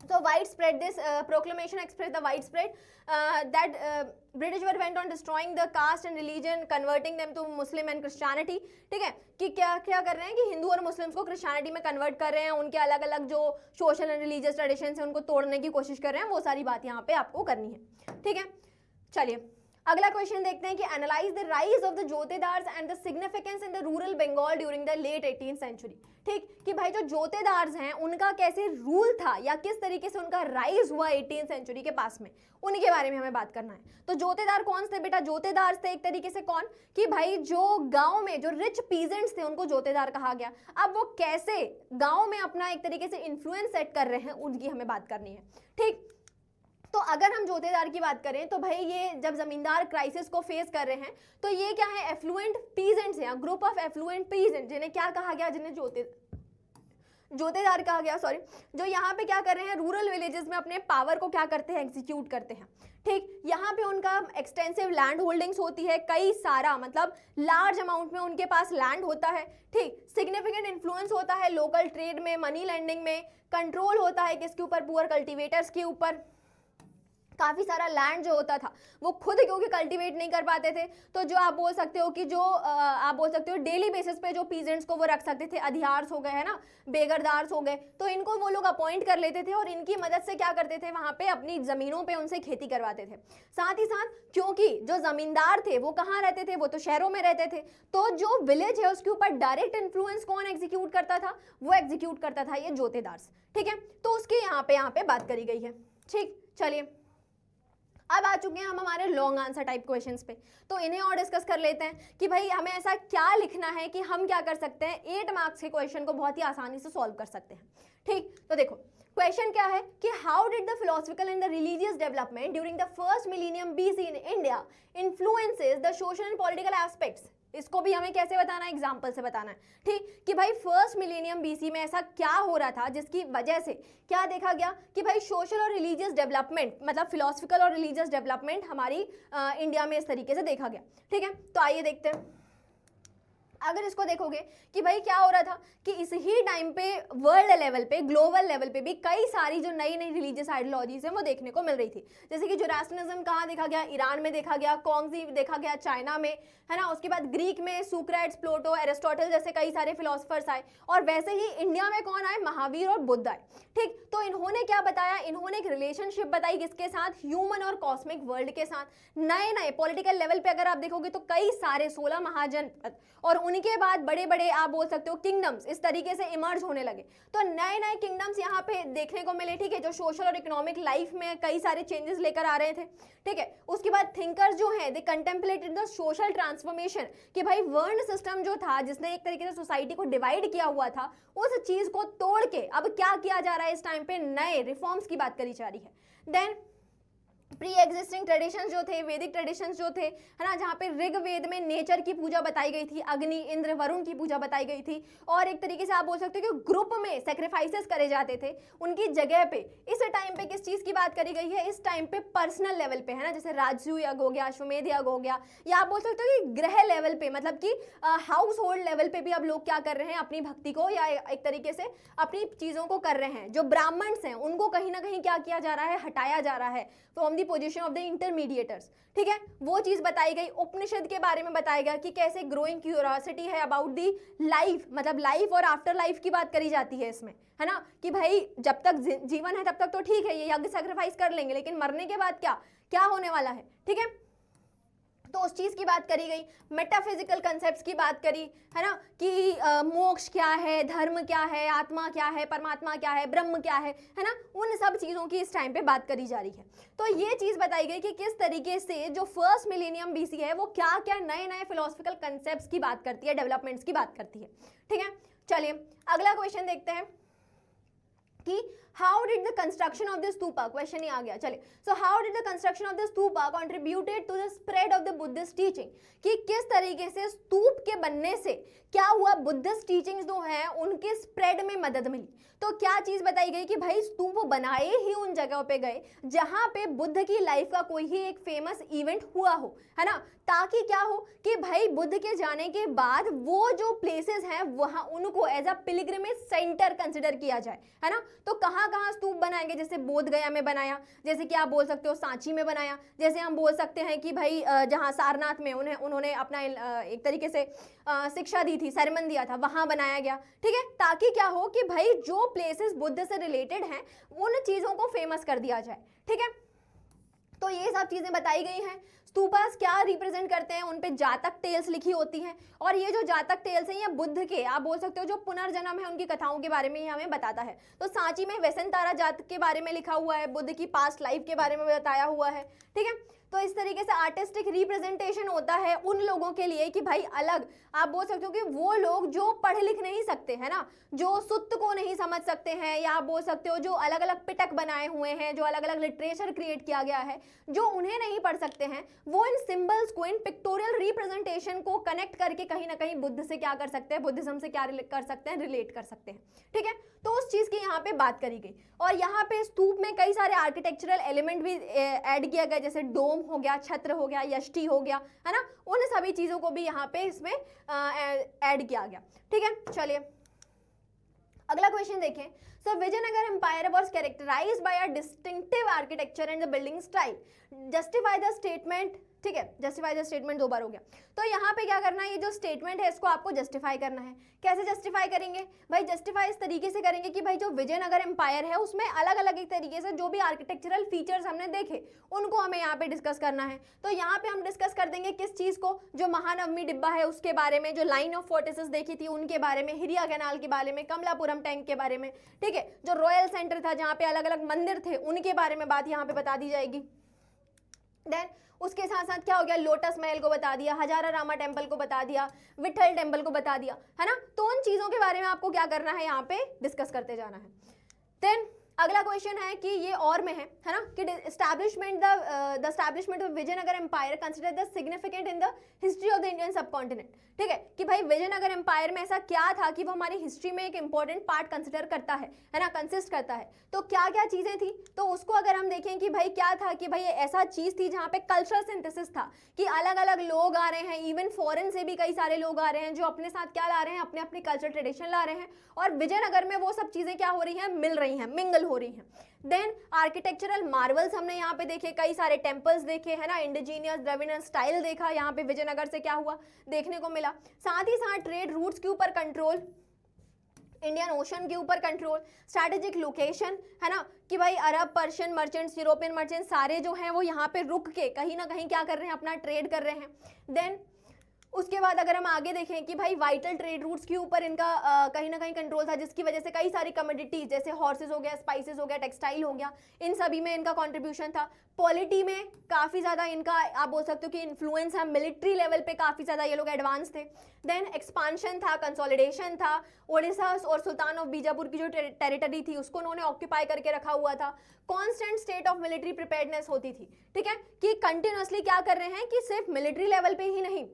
Speaker 1: so widespread this proclamation expressed the widespread that British were went on destroying the caste and religion, converting them to Muslim and Christianity। ठीक है, कि क्या क्या कर रहे हैं कि हिंदू और मुस्लिम्स को क्रिश्चियनिटी में कन्वर्ट कर रहे हैं, उनके अलग अलग जो सोशल एंड रिलीजियस ट्रेडिशंस हैं उनको तोड़ने की कोशिश कर रहे हैं, वो सारी बात यहाँ पे आपको करनी है। ठीक है, चलिए अगला क्वेश्चन देखते हैं कि analyse the rise of the jotedars and the significance in the rural Bengal during the late 18th century. ठीक, कि भाई जो जोतेदार्स हैं उनका कैसे रूल था या किस तरीके से उनका राइज हुआ 18th सेंचुरी के पास में, उनके बारे में हमें बात करना है। तो जोतेदार कौन थे बेटा, जोतेदार थे एक तरीके से कौन, कि भाई जो गांव में जो रिच पीजेंट्स थे उनको जोतेदार कहा गया। अब वो कैसे गांव में अपना एक तरीके से इन्फ्लुएंस सेट कर रहे हैं उनकी हमें बात करनी है। ठीक, तो अगर हम जोतेदार की बात करें तो भाई ये जब जमींदार क्राइसिस को फेस कर रहे हैं तो ये क्या है, एफ्लुएंट पीजेंट्स हैं, ग्रुप ऑफ एफ्लुएंट पीजेंट, जिन्हें क्या कहा गया, जिन्हें जोतेदार कहा गया, सॉरी, जो यहाँ पे क्या कर रहे हैं, रूरल विलेजेस में अपने पावर को क्या करते हैं, एग्जीक्यूट करते हैं। ठीक, यहाँ पे उनका एक्सटेंसिव लैंड होल्डिंग्स होती है, कई सारा मतलब लार्ज अमाउंट में उनके पास लैंड होता है। ठीक, सिग्निफिकेंट इन्फ्लुएंस होता है लोकल ट्रेड में, मनी लैंडिंग में, कंट्रोल होता है किसके ऊपर, पुअर कल्टीवेटर्स के ऊपर। काफ़ी सारा लैंड जो होता था वो खुद क्योंकि कल्टीवेट नहीं कर पाते थे, तो जो आप बोल सकते हो कि जो आप बोल सकते हो डेली बेसिस पे जो पीजेंट्स को वो रख सकते थे, अधियार्स हो गए है ना, बेगरदार्स हो गए, तो इनको वो लोग अपॉइंट कर लेते थे और इनकी मदद से क्या करते थे, वहाँ पे अपनी ज़मीनों पे उनसे खेती करवाते थे। साथ ही साथ क्योंकि जो ज़मींदार थे वो कहाँ रहते थे, वो तो शहरों में रहते थे, तो जो विलेज है उसके ऊपर डायरेक्ट इन्फ्लुएंस कौन एग्जीक्यूट करता था, वो एग्जीक्यूट करता था ये जोतेदार्स। ठीक है, तो उसकी यहाँ पे बात करी गई है। ठीक, चलिए अब आ चुके हैं हम हमारे लॉन्ग आंसर टाइप क्वेश्चंस पे, तो इन्हें और डिस्कस कर लेते हैं कि भाई हमें ऐसा क्या लिखना है कि हम क्या कर सकते हैं, 8 मार्क्स के क्वेश्चन को बहुत ही आसानी से सॉल्व कर सकते हैं। ठीक, तो देखो क्वेश्चन क्या है कि how did the philosophical and the religious development during the first millennium BC in India influences the social and political aspects. इसको भी हमें कैसे बताना है, एग्जाम्पल से बताना है। ठीक, कि भाई फर्स्ट मिलेनियम बीसी में ऐसा क्या हो रहा था जिसकी वजह से क्या देखा गया कि भाई सोशल और रिलीजियस डेवलपमेंट, मतलब फिलोसफिकल और रिलीजियस डेवलपमेंट हमारी इंडिया में इस तरीके से देखा गया। ठीक है, तो आइए देखते हैं। अगर इसको देखोगे कि भाई क्या हो रहा था कि इस ही टाइम पे वर्ल्ड लेवल पे, ग्लोबल लेवल पे भी कई सारी जो नई नई रिलीजियस आइडियोलॉजीज हैं वो देखने को मिल रही थी। जैसे कि जोरास्ट्रियनिज्म कहाँ देखा गया, ईरान में देखा गया, कॉन्गजी देखा गया चाइना में, है ना। उसके बाद ग्रीक में सुक्रेट्स, प्लेटो, एरिस्टोटल जैसे कई सारे फिलोसफर्स आए, और वैसे ही इंडिया में कौन आए, महावीर और बुद्ध आए। ठीक, तो इन्होंने क्या बताया, इन्होंने एक रिलेशनशिप बताई किसके साथ, ह्यूमन और कॉस्मिक वर्ल्ड के साथ। नए नए पॉलिटिकल लेवल पे अगर आप देखोगे तो कई सारे 16 महाजनपद और उनके बाद बड़े बड़े आप बोल सकते हो किंगडम्स इस तरीके से इमर्ज होने लगे। तो नए नए किंगडम्स यहाँ पे देखने को मिले। ठीक है, जो सोशल और इकोनॉमिक लाइफ में कई सारे चेंजेस लेकर आ रहे थे। ठीक है, उसके बाद थिंकर्स जो हैं दे कंटेम्पलेटेड द सोशल ट्रांसफॉर्मेशन, कि भाई वर्ण सिस्टम जो था जिसने एक तरीके से सोसाइटी को डिवाइड किया हुआ था, उस चीज को तोड़ के अब क्या किया जा रहा है, इस टाइम पे नए रिफॉर्म्स की बात करी जा रही है। देन प्री एग्जिस्टिंग ट्रेडिशंस जो थे, वैदिक ट्रेडिशंस जो थे, है ना, जहाँ पे ऋग्वेद में नेचर की पूजा बताई गई थी, अग्नि, इंद्र, वरुण की पूजा बताई गई थी, और एक तरीके से आप बोल सकते हो कि ग्रुप में सेक्रीफाइसेस करे जाते थे उनकी जगह पे। इस टाइम पे किस चीज़ की बात करी गई है, इस टाइम पे पर्सनल लेवल पे, है ना, जैसे राजसूय यज्ञ हो गया, अश्वमेध यज्ञ हो गया, या आप बोल सकते हो कि ग्रह लेवल पे, मतलब कि हाउस होल्ड लेवल पे भी अब लोग क्या कर रहे हैं, अपनी भक्ति को या एक तरीके से अपनी चीज़ों को कर रहे हैं। जो ब्राह्मण्स हैं उनको कहीं ना कहीं क्या किया जा रहा है, हटाया जा रहा है from the position of the intermediators. ठीक है, वो चीज बताई गई। उपनिषद के बारे में बताया गया कि कैसे ग्रोइंग क्यूरियोसिटी है अबाउट दी लाइफ, मतलब लाइफ और आफ्टर लाइफ की बात करी जाती है इसमें, है ना, कि भाई जब तक जीवन है तब तक तो ठीक है, ये यज्ञ सैक्रिफाइस कर लेंगे, लेकिन मरने के बाद क्या क्या होने वाला है। ठीक है, तो उस चीज की बात करी गई। मेटाफिजिकल कंसेप्ट्स की बात करी, है ना, कि मोक्ष क्या है, धर्म क्या है, आत्मा क्या है, परमात्मा क्या है, ब्रह्म क्या है ना, उन सब चीजों की इस टाइम पे बात करी जा रही है। तो ये चीज बताई गई कि किस तरीके से जो फर्स्ट मिलेनियम बीसी है वो क्या क्या नए नए फिलोसफिकल कंसेप्ट्स की बात करती है, डेवलपमेंट्स की बात करती है। ठीक है, चलिए अगला क्वेश्चन देखते हैं कि how did the construction of the stupa, question ही आ गया। चलिए, so how did the construction of the stupa contributed to the spread of the Buddhist teaching, कि किस तरीके से स्तूप के बनने से क्या हुआ, बुद्धिस्ट टीचिंग्स जो है उनके स्प्रेड में मदद मिली। तो क्या चीज बताई गई कि भाई स्तूप बनाए ही उन जगहों पे गए जहां पे बुद्ध की लाइफ का कोई ही एक फेमस इवेंट हुआ हो, है ना, ताकि क्या हो कि भाई बुद्ध के जाने के बाद वो जो प्लेसेस हैं वहां उनको as a pilgrimage centre consider किया जाए, है ना। तो कहाँ कहाँ स्तूप बनाएंगे, जैसे बोध गया में बनाया, जैसे कि आप बोल सकते हो सांची में बनाया, जैसे हम बोल सकते हैं कि भाई जहाँ सारनाथ में उन्होंने अपना एक तरीके से शिक्षा दी थी, सरमन दिया था, वहां बनाया गया। ठीक है, ताकि क्या हो कि भाई जो प्लेसेस बुद्ध से रिलेटेड हैं उन चीजों को फेमस कर दिया जाए। ठीक है, तो ये सब चीजें बताई गई हैं। स्तूपास क्या रिप्रेजेंट करते हैं, उन पे जातक टेल्स लिखी होती हैं, और ये जो जातक टेल्स हैं ये बुद्ध के, आप बोल सकते हो जो पुनर्जन्म है उनकी कथाओं के बारे में ये हमें बताता है। तो सांची में वैसंतारा जातक के बारे में लिखा हुआ है, बुद्ध की पास्ट लाइफ के बारे में बताया हुआ है। ठीक है, तो इस तरीके से आर्टिस्टिक रिप्रेजेंटेशन होता है उन लोगों के लिए कि भाई अलग, आप बोल सकते हो कि वो लोग जो पढ़ लिख नहीं सकते, है ना, जो सुत्त को नहीं समझ सकते हैं, या आप बोल सकते हो जो अलग अलग पिटक बनाए हुए हैं, जो अलग अलग लिटरेचर क्रिएट किया गया है, जो उन्हें नहीं पढ़ सकते हैं, वो इन सिंबल्स को, इन पिक्टोरियल रिप्रेजेंटेशन को कनेक्ट करके कहीं ना कहीं बुद्ध से क्या कर सकते हैं, बुद्धिज्म से क्या कर सकते हैं, रिलेट कर सकते हैं। ठीक है, तो उस चीज की यहाँ पे बात करी गई। और यहाँ पे स्तूप में कई सारे आर्किटेक्चरल एलिमेंट भी ऐड किया गया, जैसे डोम हो गया, छत्र हो गया, यष्टि हो गया, है ना, उन सभी चीजों को भी यहाँ पे इसमें ऐड किया गया। ठीक है, चलिए अगला क्वेश्चन देखें। So Vijayanagara empire was characterised by a distinctive architecture and the building style. Justify the statement. ठीक है, जस्टिफाई द स्टेटमेंट 2 बार हो गया। तो यहाँ पे क्या करना है, ये जो स्टेटमेंट है इसको आपको जस्टिफाई करना है। कैसे जस्टिफाई करेंगे भाई? जस्टिफाई इस तरीके से करेंगे कि भाई जो विजयनगर एम्पायर है उसमें अलग अलग एक तरीके से जो भी आर्किटेक्चरल फीचर्स हमने देखे उनको हमें यहाँ पे डिस्कस करना है। तो यहाँ पे हम डिस्कस कर देंगे किस चीज को, जो महानवमी डिब्बा है उसके बारे में, जो लाइन ऑफ फोर्टिसेस देखी थी उनके बारे में, हिरिया कैनाल के बारे में, कमलापुरम टैंक के बारे में। ठीक है, जो रॉयल सेंटर था जहाँ पे अलग अलग मंदिर थे उनके बारे में बात यहाँ पे बता दी जाएगी। देन उसके साथ साथ क्या हो गया, लोटस महल को बता दिया, हजारा रामा टेम्पल को बता दिया, विठल टेम्पल को बता दिया, है ना। तो उन चीजों के बारे में आपको क्या करना है, यहाँ पे डिस्कस करते जाना है। देन अगला क्वेश्चन है कि ये और में है ना, कि the establishment of Vijayanagar empire consider the significant in the history of the Indian subcontinent. ठीक है, कि भाई विजयनगर एम्पायर में ऐसा क्या था कि वो हमारी हिस्ट्री में एक इंपॉर्टेंट पार्ट कंसिडर करता है ना, कंसिस्ट करता है। तो क्या क्या चीजें थी, तो उसको अगर हम देखें कि भाई क्या था, कि भाई ऐसा चीज थी जहाँ पे कल्चरल सिंथेसिस था, कि अलग अलग लोग आ रहे हैं, इवन फॉरेन से भी कई सारे लोग आ रहे हैं जो अपने साथ क्या ला रहे हैं, अपने अपने कल्चर ट्रेडिशन ला रहे हैं, और विजयनगर में वो सब चीजें क्या हो रही हैं, मिल रही हैं, मिंगल हो रही हैं। देन आर्किटेक्चरल मार्वल्स हमने यहाँ पे देखे, कई सारे टेम्पल्स देखे, है ना, इंडिजीनियस द्रविडियन स्टाइल देखा, यहाँ पे विजयनगर से क्या हुआ देखने को मिला। साथ ही साथ ट्रेड रूट्स के ऊपर कंट्रोल, इंडियन ओशन के ऊपर कंट्रोल, स्ट्रैटेजिक लोकेशन, है ना, कि भाई अरब, पर्शियन मर्चेंट्स, यूरोपियन मर्चेंट्स सारे जो हैं वो यहाँ पे रुक के कहीं ना कहीं क्या कर रहे हैं, अपना ट्रेड कर रहे हैं। देन उसके बाद अगर हम आगे देखें कि भाई वाइटल ट्रेड रूट्स के ऊपर इनका कहीं ना कहीं कंट्रोल था, जिसकी वजह से कई सारी कमोडिटीज जैसे हॉर्सेस हो गया, स्पाइसेस हो गया, टेक्सटाइल हो गया, इन सभी में इनका कंट्रीब्यूशन था। पॉलिटी में काफ़ी ज़्यादा इनका आप बोल सकते हो कि इन्फ्लुएंस है, मिलिट्री लेवल पे काफ़ी ज़्यादा ये लोग एडवांस थे। देन एक्सपांशन था, कंसोलिडेशन था, ओडिशा और सुल्तान ऑफ बीजापुर की जो टेरिटरी थी उसको उन्होंने ऑक्यूपाई करके रखा हुआ था। Constant state of military preparedness होती थी। ठीक है, कि कंटिन्यूसली क्या कर रहे हैं कि सिर्फ मिलिट्री लेवल पे ही नहीं,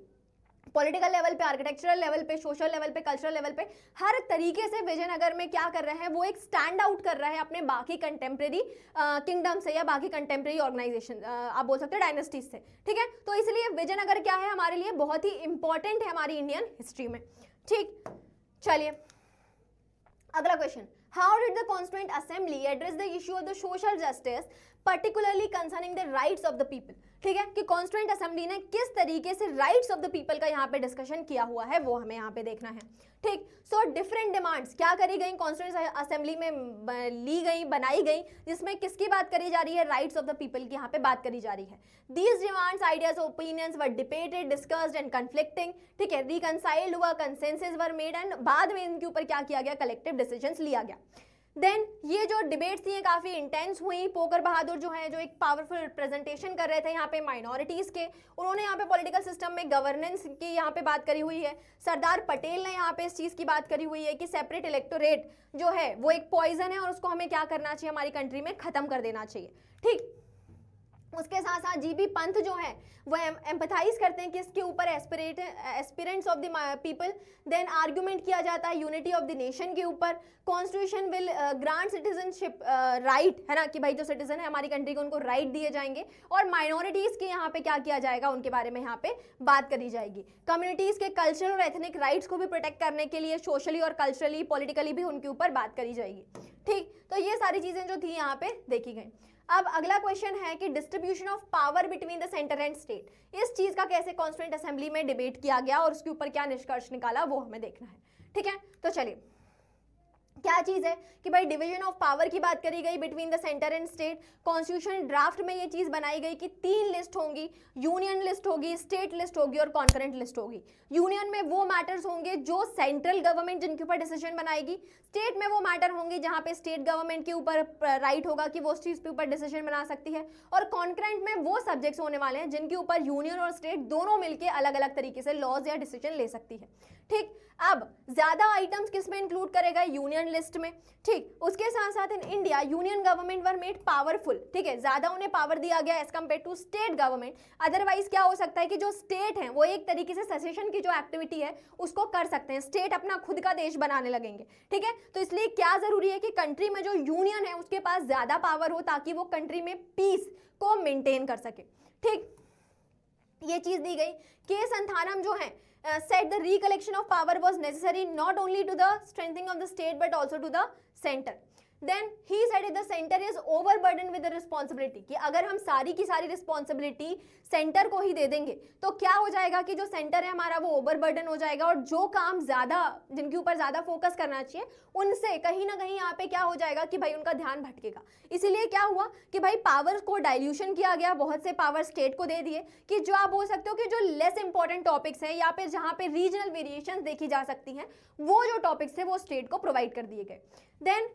Speaker 1: पॉलिटिकल लेवल पे, आर्किटेक्चरल लेवल पे, सोशल लेवल पे, कल्चरल लेवल पे, हर तरीके से विजयनगर में क्या कर रहे हैं, वो एक स्टैंड आउट कर रहा है अपने बाकी कंटेम्प्रेरी किंगडम से या बाकी कंटेम्प्रेरी ऑर्गेनाइजेशन आप बोल सकते हैं डायनेस्टीज से। ठीक है, तो इसलिए विजयनगर क्या है हमारे लिए, बहुत ही इंपॉर्टेंट है हमारी इंडियन हिस्ट्री में। ठीक, चलिए अगला question, how did the constituent assembly address the issue of the social justice particularly concerning the rights of the people. ठीक है, कि कॉन्स्टिट्यूएंट असेंबली ने किस तरीके से राइट्स ऑफ द पीपल का यहाँ पे डिस्कशन किया हुआ है वो हमें यहाँ पे देखना है। ठीक, सो डिफरेंट डिमांड्स क्या करी गई कॉन्स्टिट्यूएंट असेंबली में, ली गई, बनाई गई, जिसमें किसकी बात करी जा रही है, राइट्स ऑफ द पीपल की यहाँ पे बात करी जा रही है। These demands, ideas, opinions were debated, discussed and conflicting. ठीक है, रिकनसाइल्ड हुआ, कंसेंसस वर मेड, एंड बाद में इनके ऊपर क्या किया गया, कलेक्टिव डिसीजंस लिया गया। देन ये जो डिबेट्स थी काफ़ी इंटेंस हुई। पोकर बहादुर जो है, जो एक पावरफुल रिप्रेजेंटेशन कर रहे थे यहाँ पे माइनॉरिटीज़ के, उन्होंने यहाँ पे पॉलिटिकल सिस्टम में गवर्नेंस की यहाँ पे बात करी हुई है। सरदार पटेल ने यहाँ पे इस चीज़ की बात करी हुई है कि सेपरेट इलेक्टोरेट जो है वो एक पॉइजन है और उसको हमें क्या करना चाहिए, हमारी कंट्री में ख़त्म कर देना चाहिए। ठीक, उसके साथ साथ जीबी पंत जो है वो एम्पथाइज करते हैं किसके ऊपर, aspirants of the people. Then argument किया जाता है यूनिटी ऑफ द नेशन के ऊपर। Constitution will grant citizenship right, है ना, कि भाई जो सिटीजन है हमारी कंट्री को उनको राइट दिए जाएंगे, और माइनॉरिटीज़ के यहाँ पे क्या किया जाएगा, उनके बारे में यहाँ पे बात करी जाएगी। कम्युनिटीज़ के कल्चरल और एथनिक राइट्स को भी प्रोटेक्ट करने के लिए सोशली और कल्चरली, पॉलिटिकली भी उनके ऊपर बात करी जाएगी। ठीक, तो ये सारी चीज़ें जो थी यहाँ पे देखी गई। अब अगला क्वेश्चन है कि distribution of power between the centre and state, इस चीज का कैसे कॉन्स्टिट्यूएंट असेंबली में डिबेट किया गया और उसके ऊपर क्या निष्कर्ष निकाला वो हमें देखना है। ठीक है, तो चलिए क्या चीज है कि भाई डिवीजन ऑफ पावर की बात करी गई between the centre and state. Constitution draft में ये चीज बनाई गई कि 3 लिस्ट होंगी, यूनियन लिस्ट होगी, स्टेट लिस्ट होगी और कॉन्करेंट लिस्ट होगी। यूनियन में वो मैटर्स होंगे जो सेंट्रल गवर्नमेंट जिनके ऊपर डिसीजन बनाएगी, स्टेट में वो मैटर होंगे जहां पे स्टेट गवर्नमेंट के ऊपर राइट होगा कि वो उस चीज के ऊपर डिसीजन बना सकती है, और कॉन्करेंट में वो सब्जेक्ट्स होने वाले हैं जिनके ऊपर यूनियन और स्टेट दोनों मिलकर अलग अलग तरीके से लॉज या डिसीजन ले सकती है। ठीक, अब ज्यादा आइटम्स किस में इंक्लूड करेगा, यूनियन लिस्ट में। ठीक, उसके साथ साथ in India union government were made powerful, ठीक है, ज्यादा उन्हें पावर दिया गया as compare to state government. Otherwise क्या हो सकता है कि जो स्टेट है वो एक तरीके से सेसेशन की जो एक्टिविटी है उसको कर सकते हैं, स्टेट अपना खुद का देश बनाने लगेंगे, ठीक है। तो इसलिए क्या जरूरी है कि कंट्री में जो यूनियन है उसके पास ज्यादा पावर हो ताकि वो कंट्री में पीस को मेंटेन कर सके। ठीक, ये चीज दी गई। के संथानम जो है said the recollection of power was necessary not only to the strengthening of the state but also to the center. Then he said if the center is overburdened with the responsibility, कि अगर हम सारी की सारी responsibility centre को ही दे देंगे तो क्या हो जाएगा कि जो सेंटर है हमारा वो ओवरबर्डन हो जाएगा और जो काम ज्यादा जिनके ऊपर ज्यादा फोकस करना चाहिए उनसे कहीं ना कहीं यहाँ पे क्या हो जाएगा कि भाई उनका ध्यान भटकेगा। इसीलिए क्या हुआ कि भाई पावर को डाइल्यूशन किया गया, बहुत से पावर स्टेट को दे दिए कि जो आप बोल सकते हो कि जो लेस इंपॉर्टेंट टॉपिक्स हैं या फिर जहाँ पे रीजनल वेरिएशंस देखी जा सकती हैं वो जो टॉपिक्स थे वो स्टेट को प्रोवाइड कर दिए गए। देन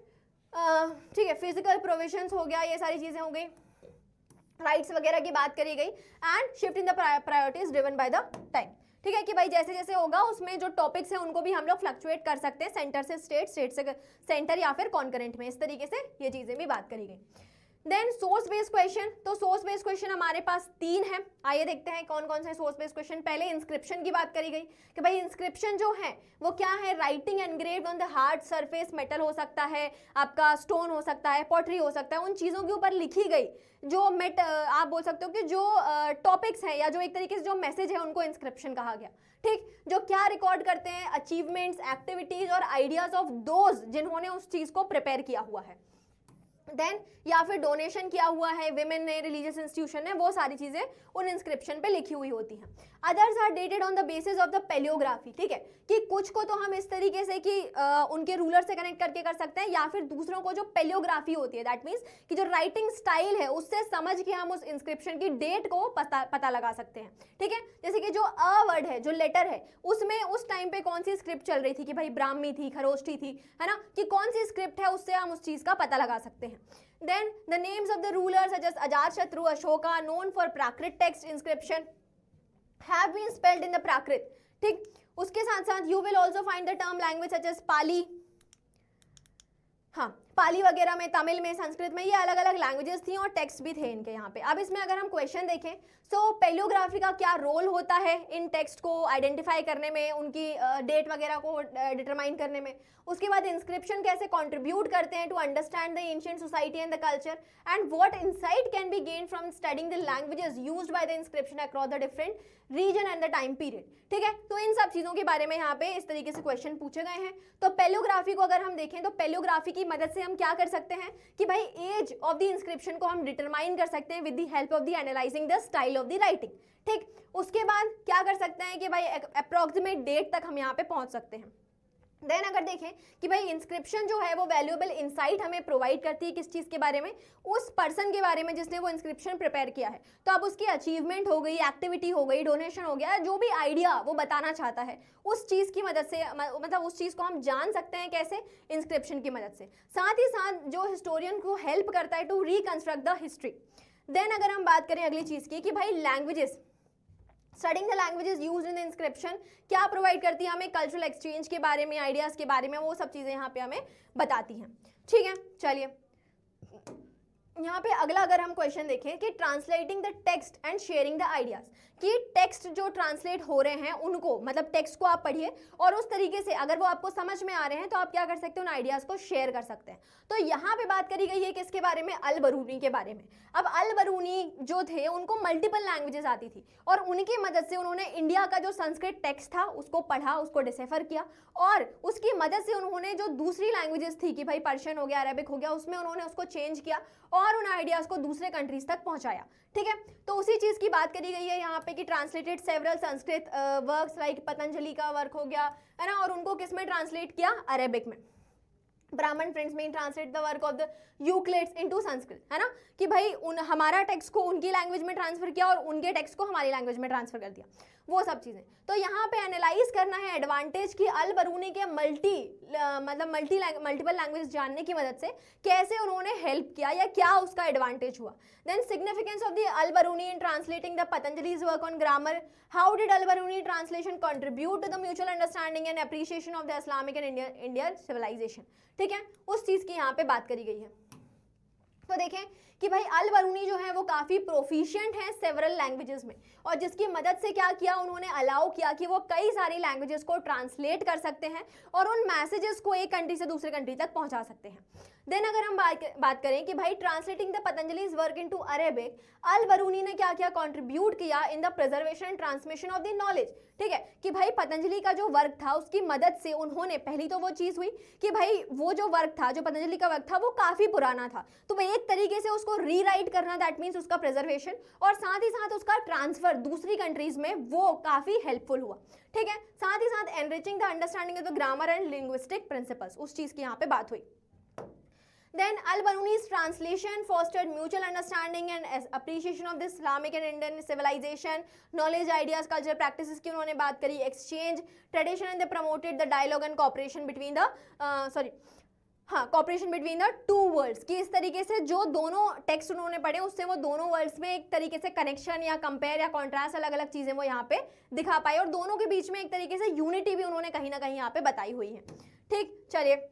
Speaker 1: ठीक है, फिजिकल प्रोविजंस हो गया, ये सारी चीजें हो गई, राइट्स वगैरह की बात करी गई and shift in the priorities driven by the time. ठीक है कि भाई जैसे जैसे होगा उसमें जो टॉपिक्स हैं उनको भी हम लोग फ्लक्चुएट कर सकते हैं, सेंटर से स्टेट, स्टेट से सेंटर या फिर कॉन्करेंट में, इस तरीके से ये चीजें भी बात करी गई। देन सोर्स बेस्ड क्वेश्चन, तो सोर्स बेस्ड क्वेश्चन हमारे पास 3 है, आइए देखते हैं कौन कौन से सोर्स बेस्ड क्वेश्चन। पहले इंस्क्रिप्शन की बात करी गई कि भाई इंस्क्रिप्शन जो है वो क्या है, writing engraved on the hard surface, metal हो सकता है, आपका स्टोन हो सकता है, पॉटरी हो सकता है, उन चीज़ों के ऊपर लिखी गई जो आप बोल सकते हो कि जो टॉपिक्स हैं या जो एक तरीके से जो मैसेज है उनको इंस्क्रिप्शन कहा गया। ठीक, जो क्या रिकॉर्ड करते हैं, अचीवमेंट्स, एक्टिविटीज और आइडियाज ऑफ दोज जिन्होंने उस चीज़ को प्रिपेयर किया हुआ है। देन या फिर डोनेशन किया हुआ है विमेन ने, रिलीजियस इंस्टीट्यूशन ने, वो सारी चीजें उन इंस्क्रिप्शन पे लिखी हुई होती हैं। Others are dated on the basis of the palaeography, ठीक है, कि कुछ को तो हम इस तरीके से कि उनके रूलर से कनेक्ट करके कर सकते हैं या फिर दूसरों को जो पेलियोग्राफी होती है, दैट मीन्स कि जो राइटिंग स्टाइल है उससे समझ के हम उस इंस्क्रिप्शन की डेट को पता लगा सकते हैं। ठीक है, जैसे कि जो अ वर्ड है, जो लेटर है, उसमें उस टाइम पे कौन सी स्क्रिप्ट चल रही थी कि भाई ब्राह्मी थी, खरोष्ठी थी, है ना, कि कौन सी स्क्रिप्ट है, उससे हम उस चीज का पता लगा सकते हैं। Then the names of the rulers such as Ajatashatru, Ashoka, known for Prakrit text inscription, have been spelled in the Prakrit. ठीक, उसके साथ साथ you will also find the term language such as Pali, हाँ, पाली वगैरह में, तमिल में, संस्कृत में, ये अलग अलग लैंग्वेजेस थी और टेक्स्ट भी थे इनके यहाँ पे। अब इसमें अगर हम क्वेश्चन देखें तो पेलियोग्राफी का क्या रोल होता है इन टेक्स्ट को आइडेंटिफाई करने में, उनकी डेट वगैरह को डिटरमाइन करने में, उसके बाद इंस्क्रिप्शन कैसे कंट्रीब्यूट करते हैं to understand the ancient society and the culture, and what insight can be gain from studying the languages used by the inscription across the different region and the time period. ठीक है, तो इन सब चीज़ों के बारे में यहाँ पे इस तरीके से क्वेश्चन पूछे गए हैं। तो पेलियोग्राफी को अगर हम देखें तो पेलियोग्राफी की मदद से हम क्या कर सकते हैं कि भाई एज ऑफ द इंस्क्रिप्शन को हम डिटरमाइन कर सकते हैं with the help of the analysing the style of the writing. ठीक, उसके बाद क्या कर सकते हैं कि भाई अप्रोक्सीमेट डेट तक हम यहाँ पे पहुंच सकते हैं। देन अगर देखें कि भाई इंस्क्रिप्शन जो है वो वैल्यूएबल इंसाइट हमें प्रोवाइड करती है किस चीज़ के बारे में, उस पर्सन के बारे में जिसने वो इंस्क्रिप्शन प्रिपेयर किया है। तो अब उसकी अचीवमेंट हो गई, एक्टिविटी हो गई, डोनेशन हो गया, जो भी आइडिया वो बताना चाहता है उस चीज़ की मदद से, मतलब उस चीज़ को हम जान सकते हैं कैसे, इंस्क्रिप्शन की मदद से। साथ ही साथ जो हिस्टोरियन को हेल्प करता है to reconstruct the history. Then अगर हम बात करें अगली चीज़ की कि भाई languages, studying the languages used in the inscription क्या प्रोवाइड करती है हमें, कल्चरल एक्सचेंज के बारे में, आइडियाज़ के बारे में, वो सब चीज़ें यहाँ पे हमें बताती हैं। ठीक है, चलिए यहाँ पे अगला अगर हम क्वेश्चन देखें कि translating the text and sharing the ideas, कि टेक्स्ट जो ट्रांसलेट हो रहे हैं उनको, मतलब टेक्स्ट को आप पढ़िए और उस तरीके से अगर वो आपको समझ में आ रहे हैं तो आप क्या कर सकते हैं, उन आइडियाज़ को शेयर कर सकते हैं। तो यहाँ पे बात करी गई है किसके बारे में, अल बरूनी के बारे में। अब अल बरूनी जो थे उनको मल्टीपल लैंग्वेजेस आती थी और उनकी मदद से उन्होंने इंडिया का जो संस्कृत टेक्स्ट था उसको पढ़ा, उसको डिसेफर किया और उसकी मदद से उन्होंने जो दूसरी लैंग्वेजेस थी कि भाई पर्शियन हो गया, अरेबिक हो गया, उसमें उन्होंने उसको चेंज किया और उन आइडियाज़ को दूसरे कंट्रीज तक पहुंचाया। ठीक है, तो उसी चीज़ की बात करी गई है यहाँ पे कि translated several Sanskrit works like Patanjali का वर्क हो गया, है ना, और उनको किस में ट्रांसलेट किया, अरेबिक में। ब्राह्मण प्रिंट्स में translate the work of the Euclid's into Sanskrit, है ना, कि भाई हमारा टेक्स्ट को उनकी लैंग्वेज में ट्रांसफर किया और उनके टेक्स्ट को हमारी लैंग्वेज में ट्रांसफर कर दिया। वो सब चीज़ें। तो यहाँ पे एनालाइज करना है एडवांटेज की अल बरूनी के मल्टीपल लैंग्वेज जानने की मदद से कैसे उन्होंने हेल्प किया या क्या उसका एडवांटेज हुआ। Then significance of the Al Biruni in translating the Patanjali's work on grammar, how did Al Biruni translation contribute to the mutual understanding and appreciation of the Islamic and Indian civilisation. ठीक है, उस चीज़ की यहाँ पे बात करी गई है। तो देखें कि भाई अल बरूनी जो है वो काफ़ी प्रोफिशिएंट है सेवरल लैंग्वेजेस में, और जिसकी मदद से क्या किया उन्होंने अलाउ किया कि वो कई सारी लैंग्वेजेस को ट्रांसलेट कर सकते हैं और उन मैसेजेस को एक कंट्री से दूसरे कंट्री तक पहुंचा सकते हैं। देन अगर हम बात करें कि भाई translating the Patanjali's work into Arabic, Al Biruni ने क्या किया, कंट्रीब्यूट किया in the preservation and transmission of the knowledge. ठीक है, कि भाई पतंजलि का जो वर्क था उसकी मदद से उन्होंने, पहली तो वो चीज़ हुई कि भाई वो जो वर्क था, जो पतंजलि का वर्क था वो काफ़ी पुराना था, तो भाई एक तरीके से उसको रीराइट करना, दैट मीन्स उसका प्रिजर्वेशन और साथ ही साथ उसका ट्रांसफर दूसरी कंट्रीज में, वो काफ़ी हेल्पफुल हुआ। ठीक है, साथ ही साथ enriching the understanding of the grammar and linguistic principles, उस चीज़ की यहाँ पे बात हुई। Then Al-Baruni's translation fostered mutual understanding and appreciation of the Islamic and Indian civilization, knowledge, ideas, culture, practices की उन्होंने बात करी, exchange, tradition, and they promoted the dialogue and cooperation between the cooperation between the two worlds, कि इस तरीके से जो दोनों टेक्स्ट उन्होंने पढ़े उससे वो दोनों वर्ल्ड्स में एक तरीके से कनेक्शन या कंपेयर या कॉन्ट्रास्ट, अलग अलग चीज़ें वो यहाँ पे दिखा पाए और दोनों के बीच में एक तरीके से यूनिटी भी उन्होंने कहीं ना कहीं यहाँ पे बताई हुई है। ठीक, चलिए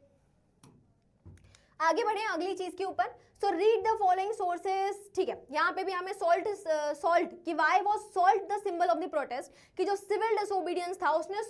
Speaker 1: आगे बढ़े अगली चीज के ऊपर। So read the following sources. ठीक है, यहाँ पे भी हमें सॉल्ट कि why was salt the symbol of the protest, कि जो सिविल डिसोबीडियंस था उसने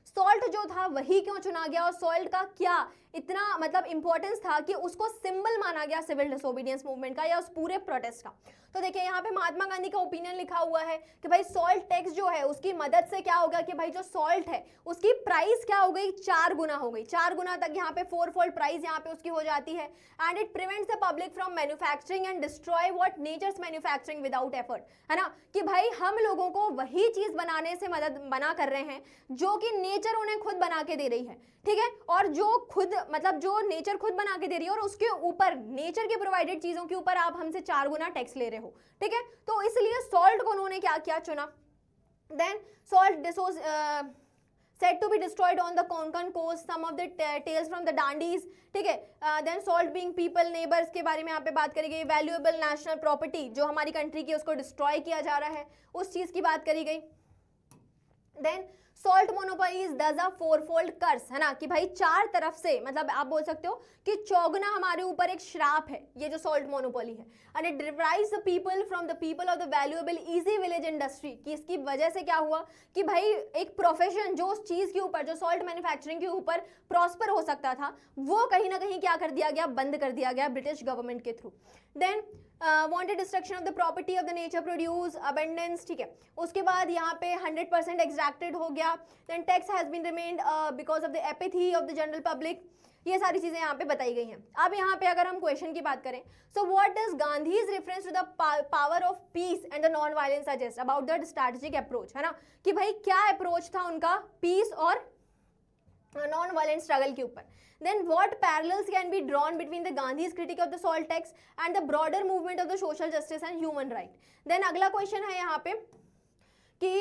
Speaker 1: सॉल्ट जो था वही क्यों चुना गया और सॉल्ट का क्या इतना मतलब इंपॉर्टेंस था कि उसको सिंबल माना गया सिविल डिसोबीडियंस मूवमेंट का या उस पूरे प्रोटेस्ट का। तो देखिए यहाँ पे महात्मा गांधी का ओपिनियन लिखा हुआ है कि भाई सॉल्ट टैक्स जो है उसकी मदद से क्या होगा कि भाई जो सॉल्ट है उसकी प्राइस क्या हो गई, 4 गुना हो गई, 4 गुना तक यहाँ पे 4-fold प्राइस यहाँ पे उसकी हो जाती है। And it prevents the public from manufacturing and destroy what nature's manufacturing without effort, है ना, कि भाई हम लोगों को वही चीज बनाने से मना कर रहे हैं जो कि नेचर उन्हें खुद बना के दे रही है। ठीक है, और जो खुद मतलब जो नेचर खुद बना के दे रही है और उसके ऊपर नेचर के प्रोवाइडेड चीजों के ऊपर आप हमसे 4 गुना टैक्स ले रहे हो। ठीक है, तो इसलिए सॉल्ट को उन्होंने क्या किया, चुना। Then salt said to be destroyed on the Konkan coast, some of the tales from the Dandis। ठीक है, then salt being people neighbors के बारे में यहाँ पे बात करी गई, valuable national property जो हमारी कंट्री की उसको डिस्ट्रॉय किया जा रहा है उस चीज की बात करी गई। Then salt monopolies does a 4-fold curse, है ना, कि भाई 4 तरफ से मतलब आप बोल सकते हो कि चौगुना हमारे ऊपर एक श्राप है ये जो सॉल्ट मोनोपोली है। And it deprives the people from the people of the valuable easy village industry, कि इसकी वजह से क्या हुआ कि भाई एक प्रोफेशन जो उस चीज के ऊपर जो सॉल्ट मैन्युफैक्चरिंग के ऊपर प्रॉस्पर हो सकता था वो कहीं ना कहीं क्या कर दिया गया, बंद कर दिया गया ब्रिटिश गवर्नमेंट के through. Then wanted destruction of the property of the nature produce abundance. ठीक है, उसके बाद यहाँ पे 100% एक्सट्रैक्टेड हो गया। Then tax has been remained because of the apathy of the general public, ये सारी चीजें यहाँ पे बताई गई हैं। अब यहाँ पे अगर हम क्वेश्चन की बात करें, so what does Gandhi's reference to the power of peace and the non violence suggest about the strategic approach, है ना, कि भाई क्या अप्रोच था उनका पीस और नॉन वायलेंट स्ट्रगल के ऊपर। Then what parallels can be drawn between the Gandhi's critique of the salt tax and the broader movement of the social justice and human right? Then अगला question है यहाँ पे कि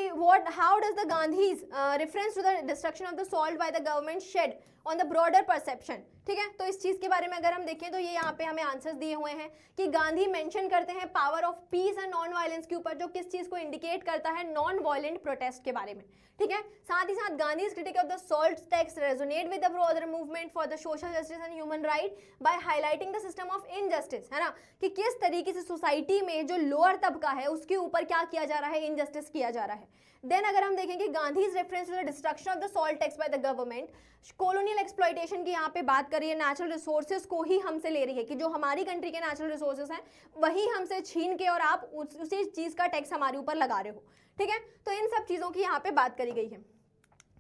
Speaker 1: how does the Gandhi's reference to the destruction of the salt by the government shed on the broader perception? ठीक है, तो इस चीज के बारे में अगर हम देखें तो ये यहाँ पे हमें आंसर्स दिए हुए हैं कि गांधी मेंशन करते हैं power of peace and non violence के ऊपर, जो किस चीज को इंडिकेट करता है, नॉन वायलेंट प्रोटेस्ट के बारे में। ठीक है, साथ ही साथ Gandhi's critic of the salt tax resonate with the broader movement for the social justice and human right by highlighting the system of injustice, है ना, कि किस तरीके से सोसाइटी में जो लोअर तबका है उसके ऊपर क्या किया जा रहा है, इनजस्टिस किया जा रहा है। देन अगर हम देखें कि Gandhi's reference to the destruction of the salt tax by the government, colonial exploitation की यहाँ पे बात करिए, नेचुरल रिसोर्सेज को ही हमसे ले रही है कि जो हमारी कंट्री के नेचुरल रिसोर्सेज हैं वही हमसे छीन के और आप उसी चीज का टैक्स हमारे ऊपर लगा रहे हो। ठीक है, तो इन सब चीजों की यहाँ पे बात करी गई है।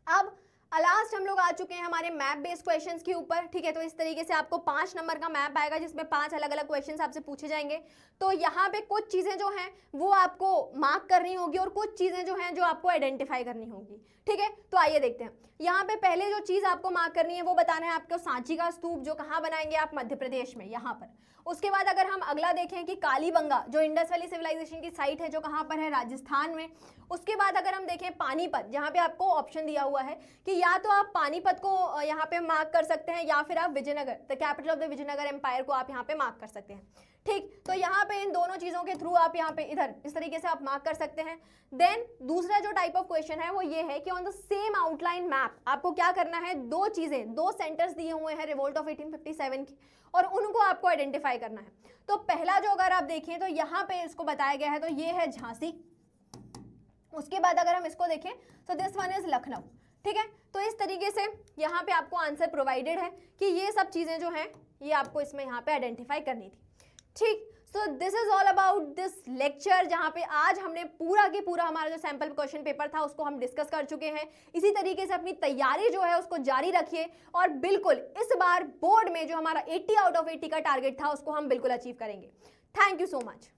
Speaker 1: अब लास्ट हम लोग आ चुके हैं हमारे मैप बेस्ड क्वेश्चंस के ऊपर, ठीक है। तो इस तरीके से आपको 5 नंबर का मैप आएगा जिसमें 5 अलग अलग क्वेश्चंस आपसे पूछे जाएंगे। तो यहाँ पे कुछ चीजें जो हैं वो आपको मार्क करनी होगी और कुछ चीजें जो हैं जो आपको आइडेंटिफाई करनी होगी, ठीक है। तो आइए देखते हैं। यहाँ पे पहले जो चीज आपको मार्क करनी है वो बताना है आपको सांची का स्तूप, जो कहाँ बनाएंगे आप, मध्य प्रदेश में, यहाँ पर। उसके बाद अगर हम अगला देखें कि कालीबंगा जो इंडस वैली सिविलाइजेशन की साइट है जो कहाँ पर है, राजस्थान में। उसके बाद अगर हम देखें पानीपत, जहाँ पे आपको ऑप्शन दिया हुआ है कि या तो आप पानीपत को यहाँ पे मार्क कर सकते हैं या फिर आप Vijayanagar, the capital of the Vijayanagar empire को आप यहाँ पे मार्क कर सकते हैं, ठीक। तो यहाँ पे इन दोनों चीजों के थ्रू आप यहाँ पे इधर इस तरीके से आप मार्क कर सकते हैं। देन दूसरा जो टाइप ऑफ क्वेश्चन है वो ये है कि on the same outline map आपको क्या करना है, दो चीजें, दो सेंटर्स दिए हुए हैं रिवोल्ट ऑफ 1857 की, और उनको आपको आइडेंटिफाई करना है। तो पहला जो अगर आप देखें तो यहाँ पे इसको बताया गया है, तो ये है झांसी। उसके बाद अगर हम इसको देखें तो दिस वन इज लखनऊ, ठीक है। तो इस तरीके से यहाँ पे आपको आंसर प्रोवाइडेड है कि ये सब चीजें जो हैं ये आपको इसमें यहाँ पे आइडेंटिफाई करनी थी, ठीक। So this is all about this lecture, जहाँ पे आज हमने पूरा के पूरा हमारा जो सैंपल क्वेश्चन पेपर था उसको हम डिस्कस कर चुके हैं। इसी तरीके से अपनी तैयारी जो है उसको जारी रखिए, और बिल्कुल इस बार बोर्ड में जो हमारा 80 आउट ऑफ 80 का टारगेट था उसको हम बिल्कुल अचीव करेंगे। Thank you so much.